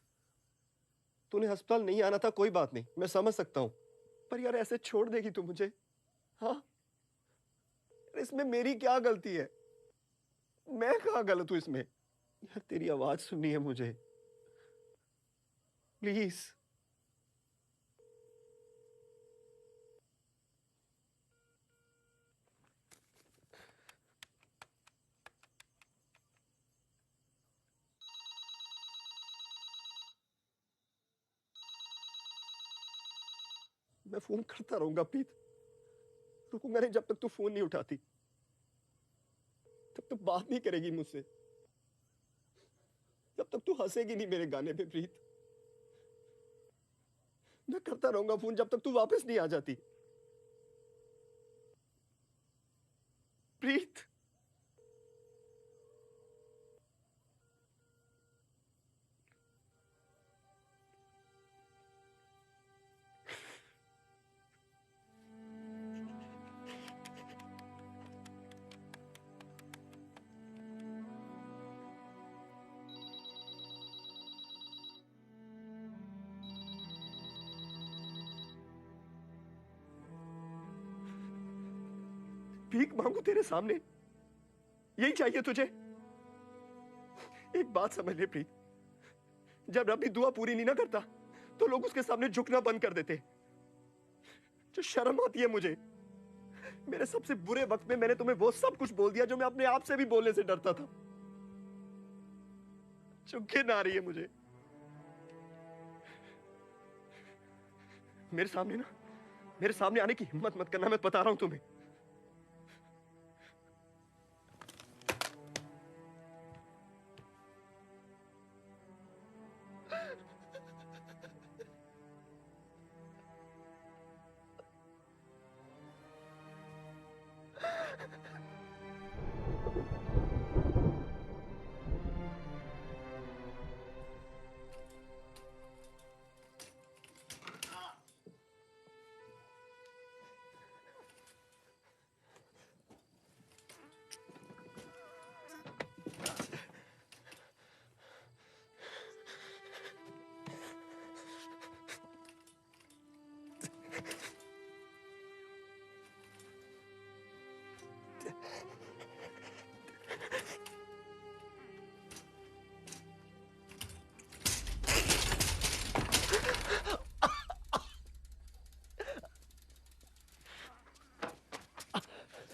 तूने अस्पताल नहीं आना था, कोई बात नहीं, मैं समझ सकता हूँ, पर यार ऐसे छोड़ देगी तू मुझे? हाँ, इसमें मेरी क्या गलती है? मैं कहाँ गलत हूँ इसमें? यार तेरी आवाज सुननी है मुझे, प्लीज। मैं फोन करता रहूंगा प्रीत, रुकूंगा नहीं जब तक तू फोन नहीं उठाती, तब तक बात नहीं करेगी मुझसे, जब तक तू हंसेगी नहीं मेरे गाने पे प्रीत। मैं करता रहूंगा फोन जब तक तू वापस नहीं आ जाती प्रीत। भीख मांगू तेरे सामने? यही चाहिए तुझे? एक बात समझ ले प्रीत, जब रब भी दुआ पूरी नहीं ना करता तो लोग उसके सामने झुकना बंद कर देते। जो शर्म आती है मुझे, मेरे सबसे बुरे वक्त में मैंने तुम्हें वो सब कुछ बोल दिया जो मैं अपने आप से भी बोलने से डरता था। जो घिन आ रही है मुझे मेरे सामने आने की हिम्मत मत करना, मैं बता रहा हूं तुम्हें।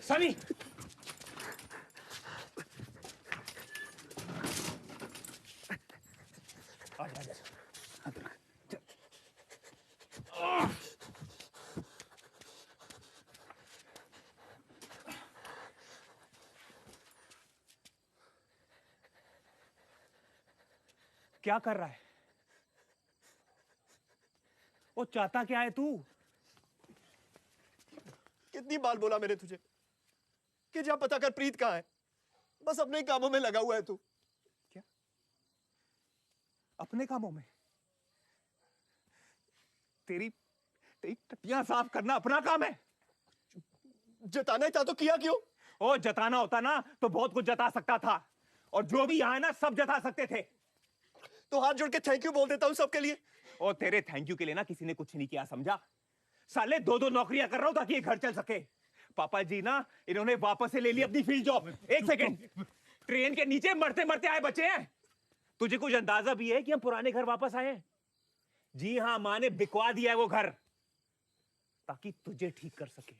सनी, क्या कर रहा है? वो चाहता क्या है तू? कितनी बार बोला मैंने तुझे कि जा पता कर प्रीत कहाँ है? बस अपने ही कामों में लगा हुआ है तू। क्या? अपने कामों में? तेरी टट्टियां साफ करना अपना काम है? जताना ही था तो किया क्यों? ओ, जताना होता ना तो बहुत कुछ जता सकता था, और जो भी यहाँ है ना सब जता सकते थे। तो हाथ जोड़ के थैंक यू बोल देता हूँ सबके लिए। और तेरे थैंक यू के लिए ना किसी ने कुछ नहीं किया, समझा? साले 2-2 नौकरियां कर रहा हूं ताकि ये घर चल सके। पापा जी ना इन्होंने वापस से ले ली अपनी फील्ड जॉब। एक सेकंड, ट्रेन के नीचे मरते मरते आए बच्चे हैं। तुझे कुछ अंदाजा भी है कि हम पुराने घर वापस आए हैं? जी हाँ, माँ ने बिकवा दिया है वो घर ताकि तुझे ठीक कर सके।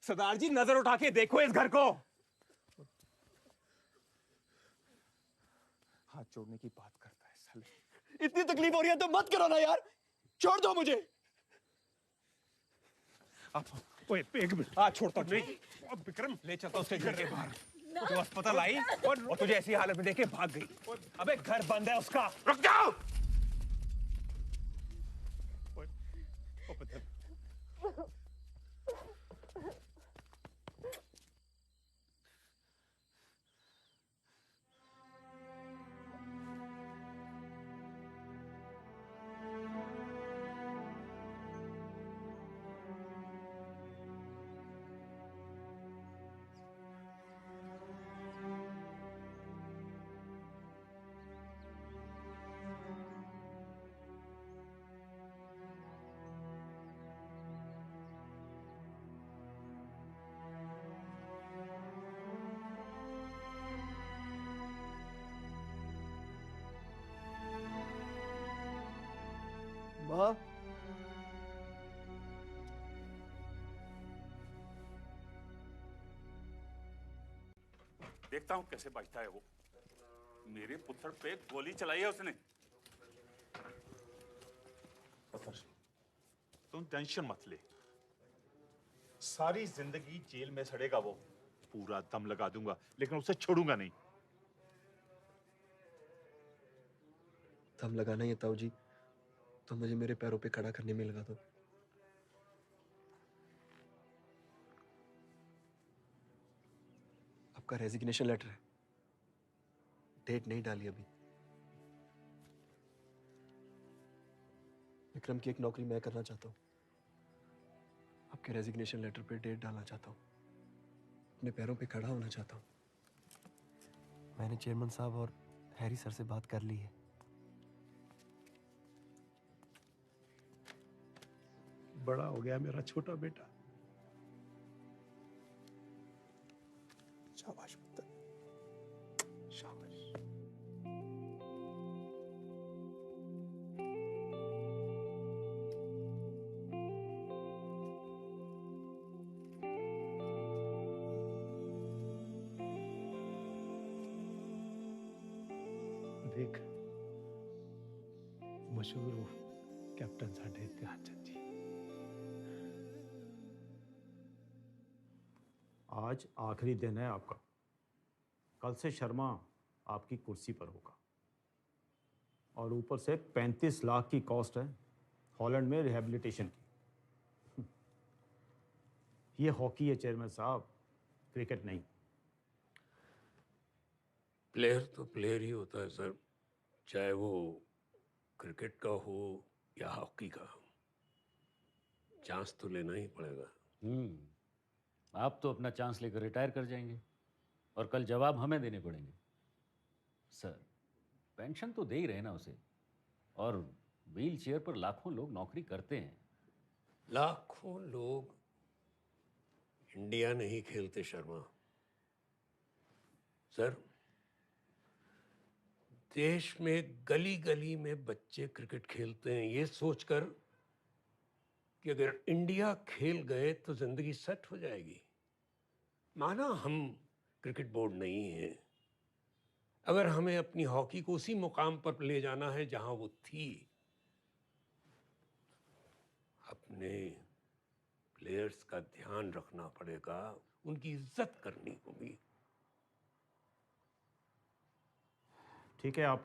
सरदार जी नजर उठा के देखो इस घर को। हाथ जोड़ने की बात करता है साले। इतनी तकलीफ हो रही है तो मत करो ना यार, छोड़ दो मुझे। ओए, एक मिनट, छोड़ता नहीं। विक्रम ले चलता उसके घर के बाहर। तो अस्पताल आई और तुझे ऐसी हालत में देखे भाग गई। अबे घर बंद है उसका। रुक जाओ। माँ, देखता हूं कैसे बचता है वो। मेरे पुत्र पे गोली चलाई है उसने। तुम टेंशन मत ले, सारी जिंदगी जेल में सड़ेगा वो। पूरा दम लगा दूंगा लेकिन उसे छोड़ूंगा नहीं। दम लगाना ही है ताऊ जी तो मुझे मेरे पैरों पे खड़ा करने में लगा दो। आपका रेजिग्नेशन लेटर है, डेट नहीं डाली अभी। विक्रम की एक नौकरी मैं करना चाहता हूँ, आपके रेजिग्नेशन लेटर पे डेट डालना चाहता हूँ, अपने पैरों पे खड़ा होना चाहता हूँ। मैंने चेयरमैन साहब और हैरी सर से बात कर ली है। बड़ा हो गया मेरा छोटा बेटा। शाबाश पुत्र। शाबाश। देख मशहूर कैप्टन साढ़े ध्यानचंद जी। आज आखिरी दिन है आपका। कल से शर्मा आपकी कुर्सी पर होगा और ऊपर से 35 लाख की कॉस्ट है हॉलैंड में रिहैबिलिटेशन की। ये हॉकी है चेयरमैन साहब, क्रिकेट नहीं। प्लेयर तो प्लेयर ही होता है सर, चाहे वो क्रिकेट का हो या हॉकी का। चांस तो लेना ही पड़ेगा। आप तो अपना चांस लेकर रिटायर कर जाएंगे और कल जवाब हमें देने पड़ेंगे। सर पेंशन तो दे ही रहे ना उसे, और व्हील चेयर पर लाखों लोग नौकरी करते हैं। लाखों लोग इंडिया नहीं खेलते शर्मा। सर देश में गली गली में बच्चे क्रिकेट खेलते हैं ये सोचकर कि अगर इंडिया खेल गए तो जिंदगी सेट हो जाएगी। माना हम क्रिकेट बोर्ड नहीं है, अगर हमें अपनी हॉकी को उसी मुकाम पर ले जाना है जहां वो थी, अपने प्लेयर्स का ध्यान रखना पड़ेगा, उनकी इज्जत करनी होगी। ठीक है, आप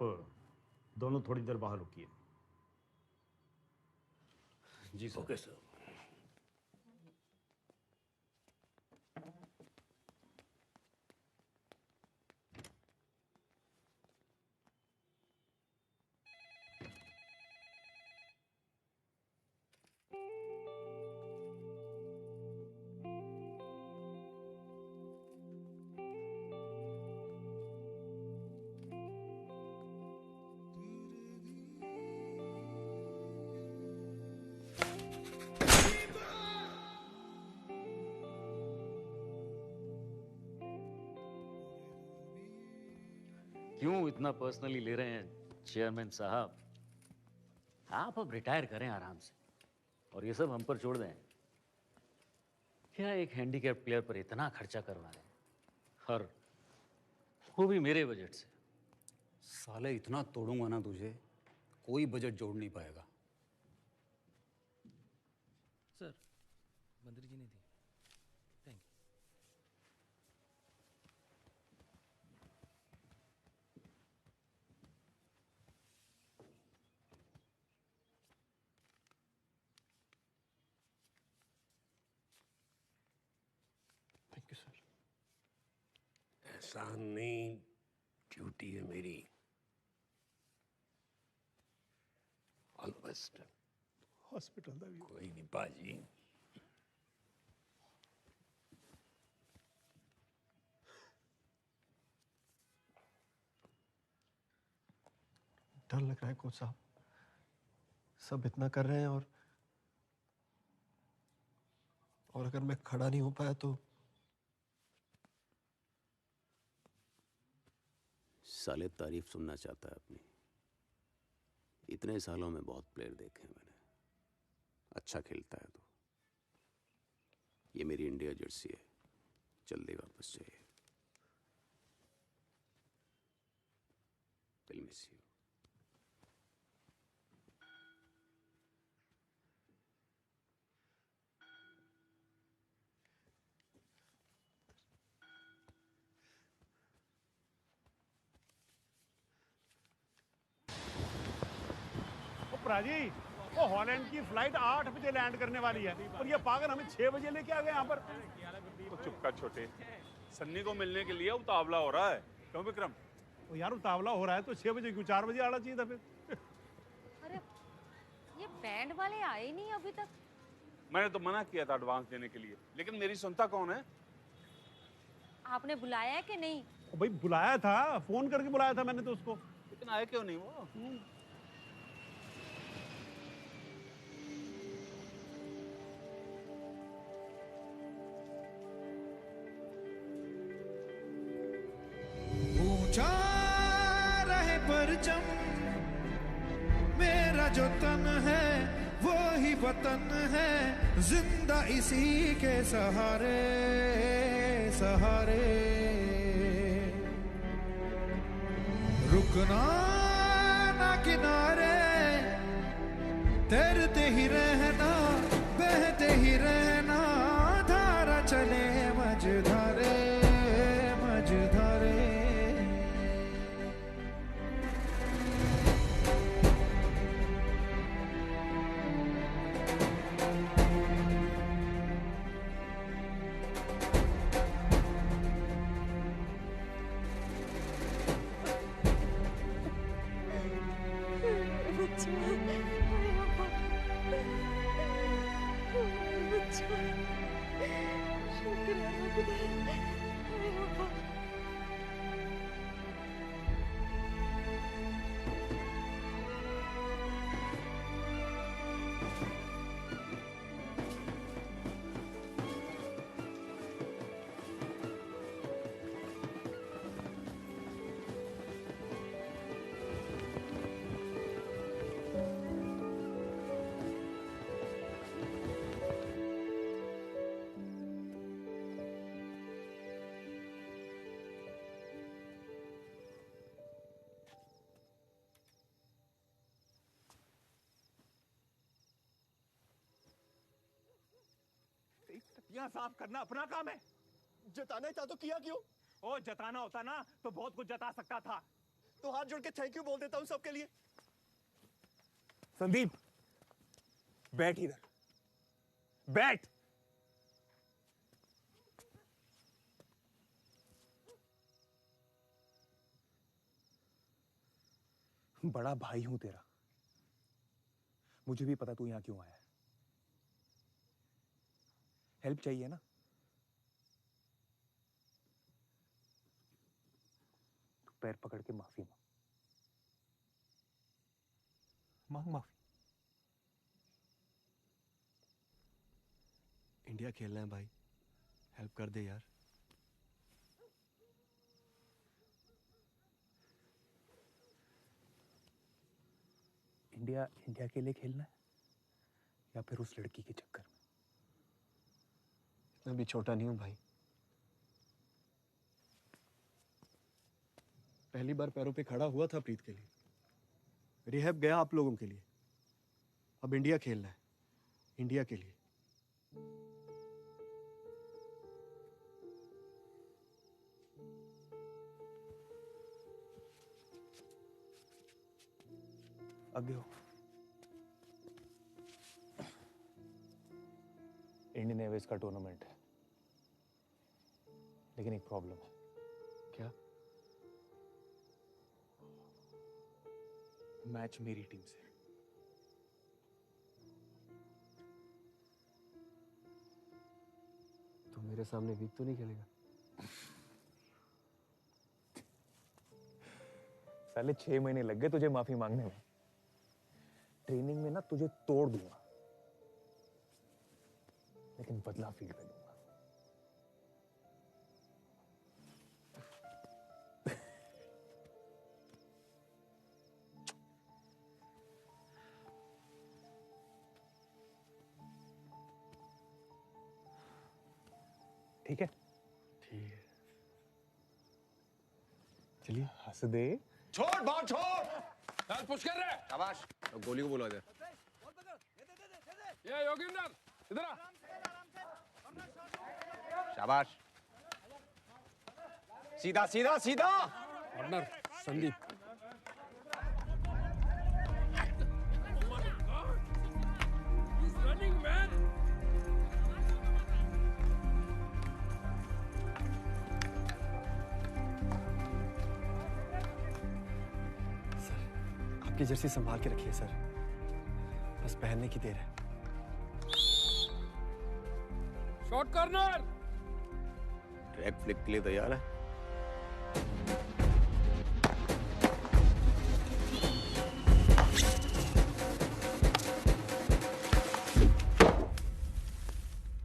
दोनों थोड़ी देर बाहर रुकिए। जी सर। Okay sir. क्यों इतना पर्सनली ले रहे हैं चेयरमैन साहब? आप अब रिटायर करें आराम से और ये सब हम पर छोड़ दें। क्या एक हैंडीकैप प्लेयर पर इतना खर्चा करवा रहे हैं, और वो भी मेरे बजट से? साले इतना तोड़ूंगा ना तुझे, कोई बजट जोड़ नहीं पाएगा। सर मंत्री जी ने दी। Thank you. Thank you sir. एहसान नहीं, ड्यूटी है मेरी। All the best. हॉस्पिटल दा भी कोई नहीं बाजी। डर लग रहा है कोच साहब, सब इतना कर रहे हैं और अगर मैं खड़ा नहीं हो पाया तो? साले तारीफ सुनना चाहता है अपनी। इतने सालों में बहुत प्लेयर देखे हैं मैंने, अच्छा खेलता है तो। ये मेरी इंडिया जर्सी है, जल्दी वापस जाइए। Will miss you. प्राजी, वो हॉलैंड की फ्लाइट 8 बजे लैंड करने वाली है और ये पागल हमें 6 बजे लेके आ गए यहाँ पर। तो चुपका छोटे, सन्नी को मिलने के लिए उतावला हो रहा है। क्यों विक्रम? तो यार उतावला हो रहा है तो 6 बजे क्यों, 4 बजे आना चाहिए था फिर। अरे ये बैंड वाले आए नहीं अभी तक। मैंने तो मना किया था एडवांस देने के लिए, लेकिन मेरी सुनता कौन है? आपने बुलाया है कि नहीं? भाई बुलाया था, फोन करके बुलाया था मैंने तो उसको। लेकिन आए क्यों नहीं वो? जा रहे परचम, मेरा जो तन है वो ही वतन है, जिंदा इसी के सहारे सहारे। रुकना ना किनारे, तैरते ही रहना, बहते ही रहना, धारा चले मझधारे मझधारे। यहाँ साफ करना अपना काम है। जताना ही था तो किया क्यों? ओ जताना होता ना तो बहुत कुछ जता सकता था। तो हाथ जोड़ के थैंक यू बोल देता हूँ सबके लिए। संदीप बैठ इधर, बैठ। बड़ा भाई हूं तेरा, मुझे भी पता तू यहां क्यों आया है। हेल्प चाहिए ना? तू पैर पकड़ के माफी मांग, मांग माफी। इंडिया खेलना है भाई, हेल्प कर दे यार। इंडिया इंडिया के लिए खेलना है या फिर उस लड़की के चक्कर में? मैं भी छोटा नहीं हूं भाई। पहली बार पैरों पे खड़ा हुआ था प्रीत के लिए, रिहैब गया आप लोगों के लिए, अब इंडिया खेलना है, इंडिया के लिए। आगे हो। इंडियन एयरवेज का टूर्नामेंट है, लेकिन एक प्रॉब्लम है। क्या? मैच मेरी टीम से। तो मेरे सामने वीक तो नहीं खेलेगा? साले 6 महीने लग गए तुझे माफी मांगने में। ट्रेनिंग में ना तुझे तोड़ दूंगा, लेकिन बदला फील्ड पे दूंगा। ठीक है? ठीक है, चलिए। हंस दे। छोड़ बात छोड़। चल पुश कर रहे। शाबाश। अब गोली को बोला दे। ये योगिंदर इधर आ। शाबाश। सीधा सीधा सीधा। पार्टनर संदीप। Running man. आपकी जर्सी संभाल के रखिए सर, बस पहनने की देर है। Shot corner. ट्रैक फ्लिक के लिए तैयार है?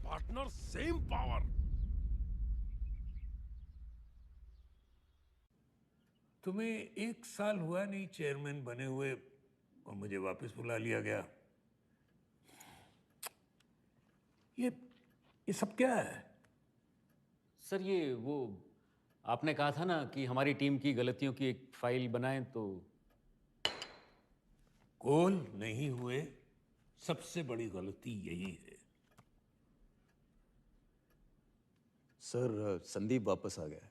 Partner same power. तुम्हें 1 साल हुआ नहीं चेयरमैन बने हुए और मुझे वापस बुला लिया गया। ये सब क्या है? सर ये वो आपने कहा था ना कि हमारी टीम की गलतियों की एक फाइल बनाएं, तो गोल नहीं हुए सबसे बड़ी गलती यही है। सर संदीप वापस आ गया है।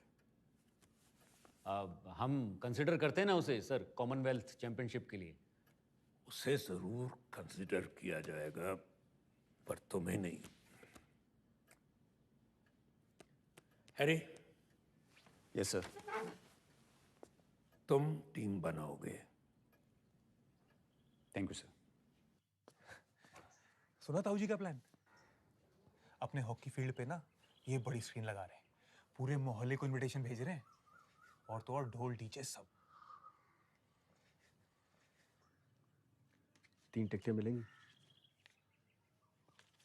अब हम कंसिडर करते हैं ना उसे सर कॉमनवेल्थ चैंपियनशिप के लिए। उसे जरूर कंसिडर किया जाएगा, पर तुम्हें नहीं। हैरी। Yes sir. तुम टीम बनाओगे। Thank you sir. सुना ताऊ जी का प्लान? अपने हॉकी फील्ड पे ना ये बड़ी स्क्रीन लगा रहे हैं, पूरे मोहल्ले को इनविटेशन भेज रहे हैं, और तो और ढोल डीजे सब। 3 टिकटें मिलेंगी?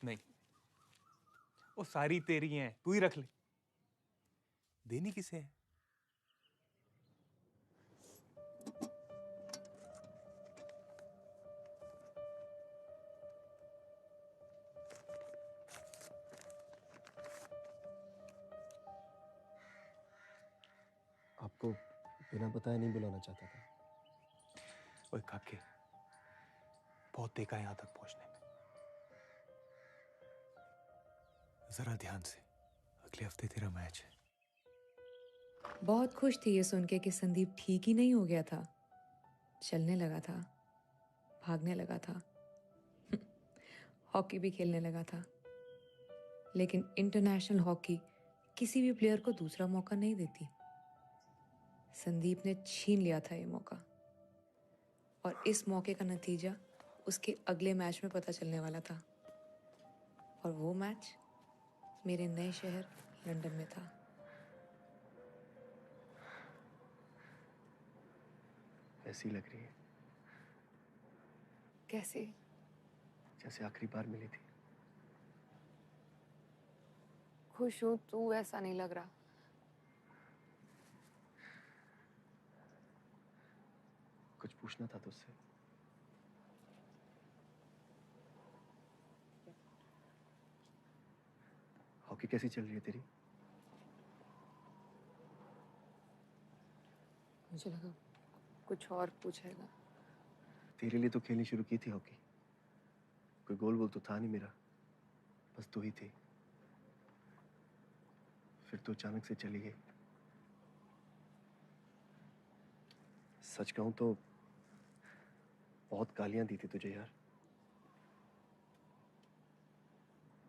नहीं, वो सारी तेरी हैं, तू ही रख ले। देनी किसे है? आपको बिना बताए नहीं बुलाना चाहता था। ओए काके, बहुत देखा है यहां तक पहुंचने में। जरा ध्यान से, अगले हफ्ते तेरा मैच है। बहुत खुश थी ये सुन के कि संदीप ठीक ही नहीं हो गया था, चलने लगा था, भागने लगा था, हॉकी भी खेलने लगा था। लेकिन इंटरनेशनल हॉकी किसी भी प्लेयर को दूसरा मौका नहीं देती। संदीप ने छीन लिया था ये मौका, और इस मौके का नतीजा उसके अगले मैच में पता चलने वाला था। और वो मैच मेरे नए शहर लंदन में था। ऐसी लग रही है कैसे? जैसे आखिरी बार मिली थी। खुश हूं, तू ऐसा नहीं लग रहा। कुछ पूछना था तुझसे। हॉकी कैसी चल रही है तेरी? मुझे लगा कुछ और पूछेगा। तेरे लिए तो खेलनी शुरू की थी हॉकी। कोई गोल वोल तो था नहीं मेरा, बस तू ही थी। फिर तो अचानक से चली गई। सच कहूं तो बहुत गालियां दी थी तुझे यार,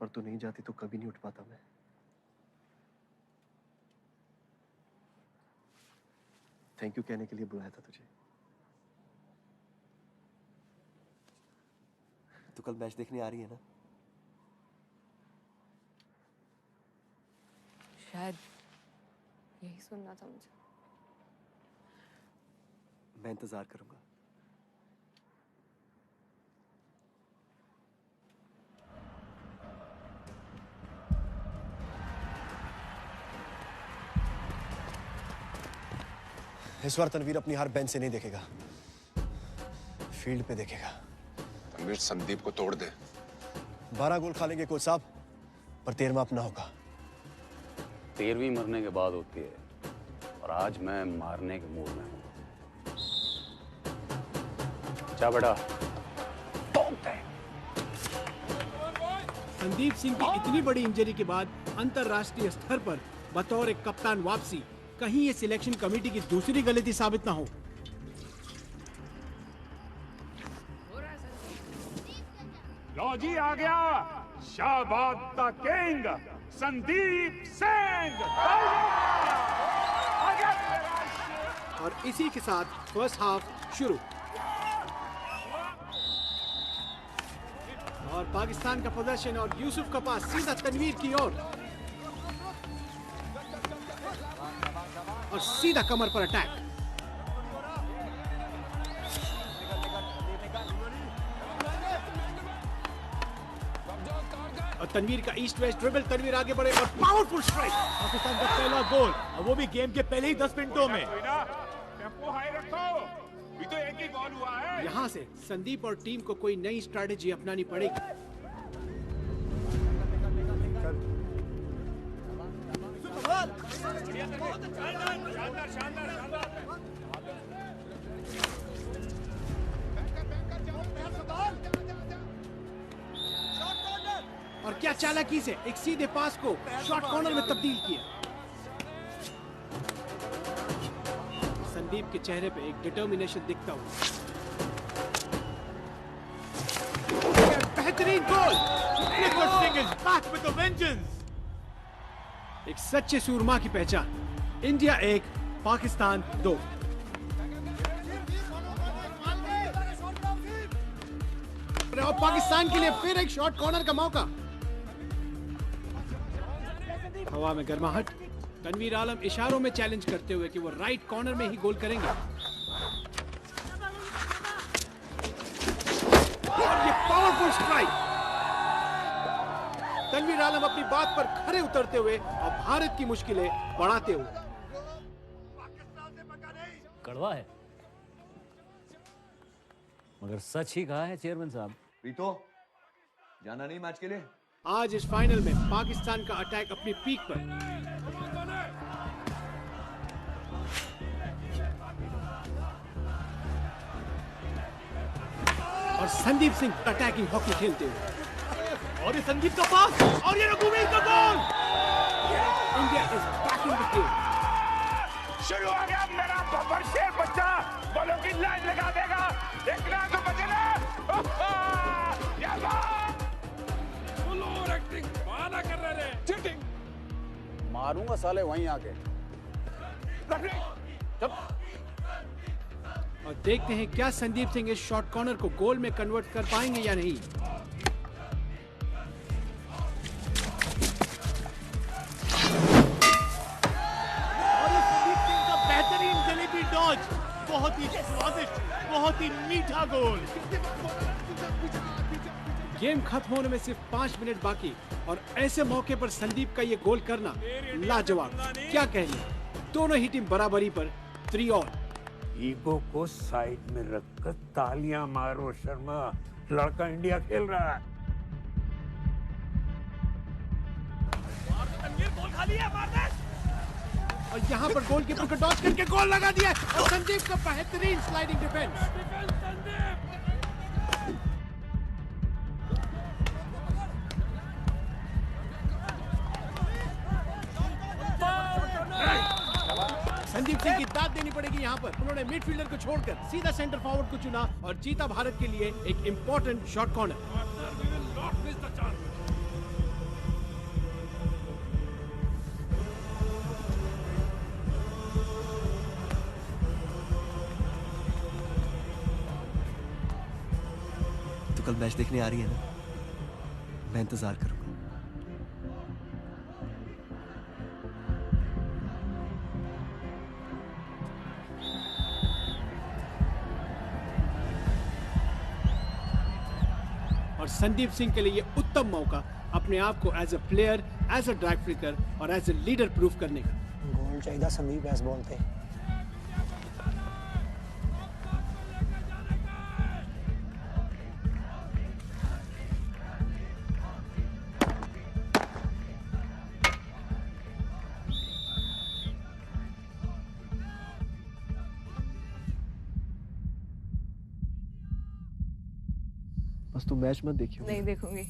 पर तू नहीं जाती तो कभी नहीं उठ पाता मैं। थैंक यू कहने के लिए बुलाया था तुझे। तू कल मैच देखने आ रही है ना? शायद यही सुनना था मुझे। मैं इंतजार करूंगा। इस बार तनवीर अपनी हार बेंच से नहीं देखेगा, फील्ड पे देखेगा। तनवीर संदीप को तोड़ दे। 12 गोल खा लेंगे कोच साहब, पर 13वां अपना होगा। 13वीं मरने के बाद होती है, और आज मैं मारने के मूड में हूं। जा बेटा। संदीप सिंह की इतनी बड़ी इंजरी के बाद अंतरराष्ट्रीय स्तर पर बतौर एक कप्तान वापसी, कहीं ये सिलेक्शन कमेटी की दूसरी गलती साबित ना हो। लो जी आ गया, शाबाद द किंग संदीप सिंह। और इसी के साथ फर्स्ट हाफ शुरू। और पाकिस्तान का प्रदर्शन, और यूसुफ का पास सीधा तनवीर की ओर, और सीधा कमर पर अटैक। और तनवीर का ईस्ट वेस्ट ड्रिबल, तनवीर आगे बढ़े और पावरफुल स्ट्राइक। पाकिस्तान का पहला गोल, और वो भी गेम के पहले ही 10 मिनटों में। टेम्पो हाई रखो, भी तो एक ही गोल हुआ है। यहाँ से संदीप और टीम को कोई नई स्ट्रैटेजी अपनानी पड़ेगी। और क्या चालाकी से एक सीधे पास को शॉर्ट कॉर्नर में तब्दील किया। संदीप के चेहरे पे एक डिटर्मिनेशन दिखता हुआ। बेहतरीन गोल। Nicholas Singh is back with a vengeance. एक सच्चे सूरमा की पहचान। इंडिया 1, पाकिस्तान 2। और पाकिस्तान के लिए फिर एक शॉर्ट कॉर्नर का मौका। हवा में गर्माहट। तनवीर आलम इशारों में चैलेंज करते हुए कि वो राइट कॉर्नर में ही गोल करेंगे। और ये पावरफुल स्ट्राइक। तनवीर आलम अपनी बात पर खरे उतरते हुए और भारत की मुश्किलें बढ़ाते हुए। कड़वा है मगर सच ही कहा है चेयरमैन साहब। प्रीतो, जाना नहीं मैच के लिए? आज इस फाइनल में पाकिस्तान का अटैक अपनी पीक पर। और संदीप सिंह अटैकिंग हॉकी खेलते हुए। और ये संदीप का पास और ये रघुवीर का goal. India is back in the game. शुरू हो गया मेरा बब्बर शेर बच्चा, बॉलों की लाइन लगा देगा। देखना तो बचेगा। बहाना कर रहे थे। चीटिंग मारूंगा साले वहीं आके। और देखते हैं क्या संदीप सिंह इस शॉर्ट कॉर्नर को गोल में कन्वर्ट कर पाएंगे या नहीं। और ये संदीप सिंह का बेहतरीन जलेबी डॉज, बहुत ही स्वादिष्ट, बहुत ही मीठा गोल। गेम खत्म होने में सिर्फ 5 मिनट बाकी और ऐसे मौके पर संदीप का ये गोल करना लाजवाब। क्या कहने, दोनों ही टीम बराबरी पर 3 ऑल। ईगो को साइड में रखकर तालियां मारो शर्मा, लड़का इंडिया खेल रहा है। गोल खाली है, मार दे। और यहाँ पर गोलकीपर को डॉच करके गोल लगा दिया और संदीप का बेहतरीन स्लाइडिंग डिफेंस। संदीप सिंह की दाद देनी पड़ेगी यहाँ पर। उन्होंने मिडफील्डर को छोड़कर सीधा सेंटर फॉरवर्ड को चुना और जीता भारत के लिए एक इंपॉर्टेंट शॉट कॉर्नर। तो कल मैच देखने आ रही है ना? मैं इंतजार करूंगा। और संदीप सिंह के लिए ये उत्तम मौका अपने आप को as a player, as a drag flicker और एज अ लीडर प्रूफ करने का। गोल चाहिए संदीप ऐस बोलते। बस तू मैच मत देखियो। नहीं देखूंगी।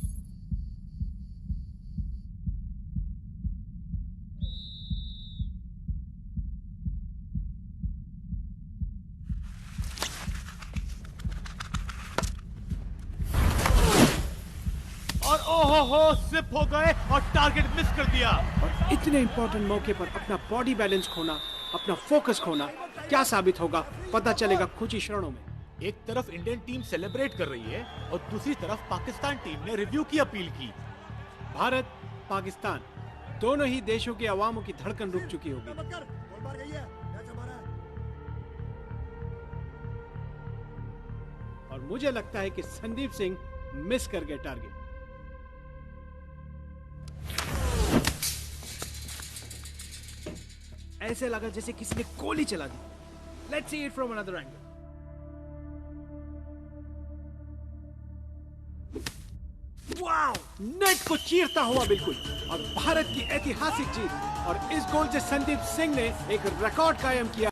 और ओहो स्लिप हो गए और टारगेट मिस कर दिया। और इतने इंपॉर्टेंट मौके पर अपना बॉडी बैलेंस खोना, अपना फोकस खोना क्या साबित होगा पता चलेगा कुछ ही क्षणों में। एक तरफ इंडियन टीम सेलिब्रेट कर रही है और दूसरी तरफ पाकिस्तान टीम ने रिव्यू की अपील की। भारत, पाकिस्तान दोनों ही देशों के अवामों की धड़कन रुक चुकी होगी। और मुझे लगता है कि संदीप सिंह मिस कर गए टारगेट। ऐसे लगा जैसे किसी ने गोली चला दी। Let's see it from another angle. Wow! Net को चीरता हुआ बिल्कुल, और भारत की ऐतिहासिक जीत। और इस गोल से संदीप सिंह ने एक रिकॉर्ड कायम किया।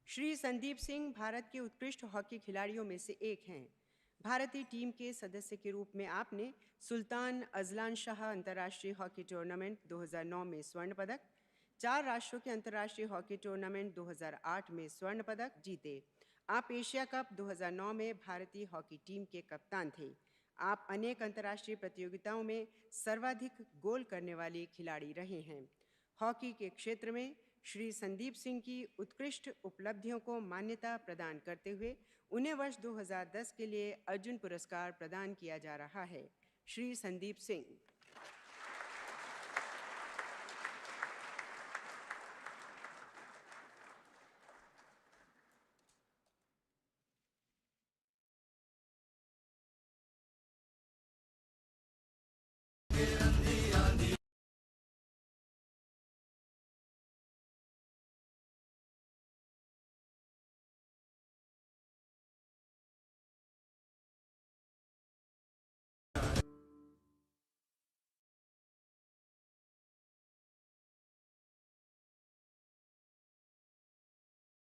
श्री संदीप सिंह भारत के उत्कृष्ट हॉकी खिलाड़ियों में से एक हैं। भारतीय टीम के सदस्य के रूप में आपने सुल्तान अजलान शाह अंतर्राष्ट्रीय हॉकी टूर्नामेंट 2009 में स्वर्ण पदक, 4 राष्ट्रों के अंतर्राष्ट्रीय हॉकी टूर्नामेंट 2008 में स्वर्ण पदक जीते। आप एशिया कप 2009 में भारतीय हॉकी टीम के कप्तान थे। आप अनेक अंतर्राष्ट्रीय प्रतियोगिताओं में सर्वाधिक गोल करने वाले खिलाड़ी रहे हैं। हॉकी के क्षेत्र में श्री संदीप सिंह की उत्कृष्ट उपलब्धियों को मान्यता प्रदान करते हुए उन्हें वर्ष 2010 के लिए अर्जुन पुरस्कार प्रदान किया जा रहा है। श्री संदीप सिंह।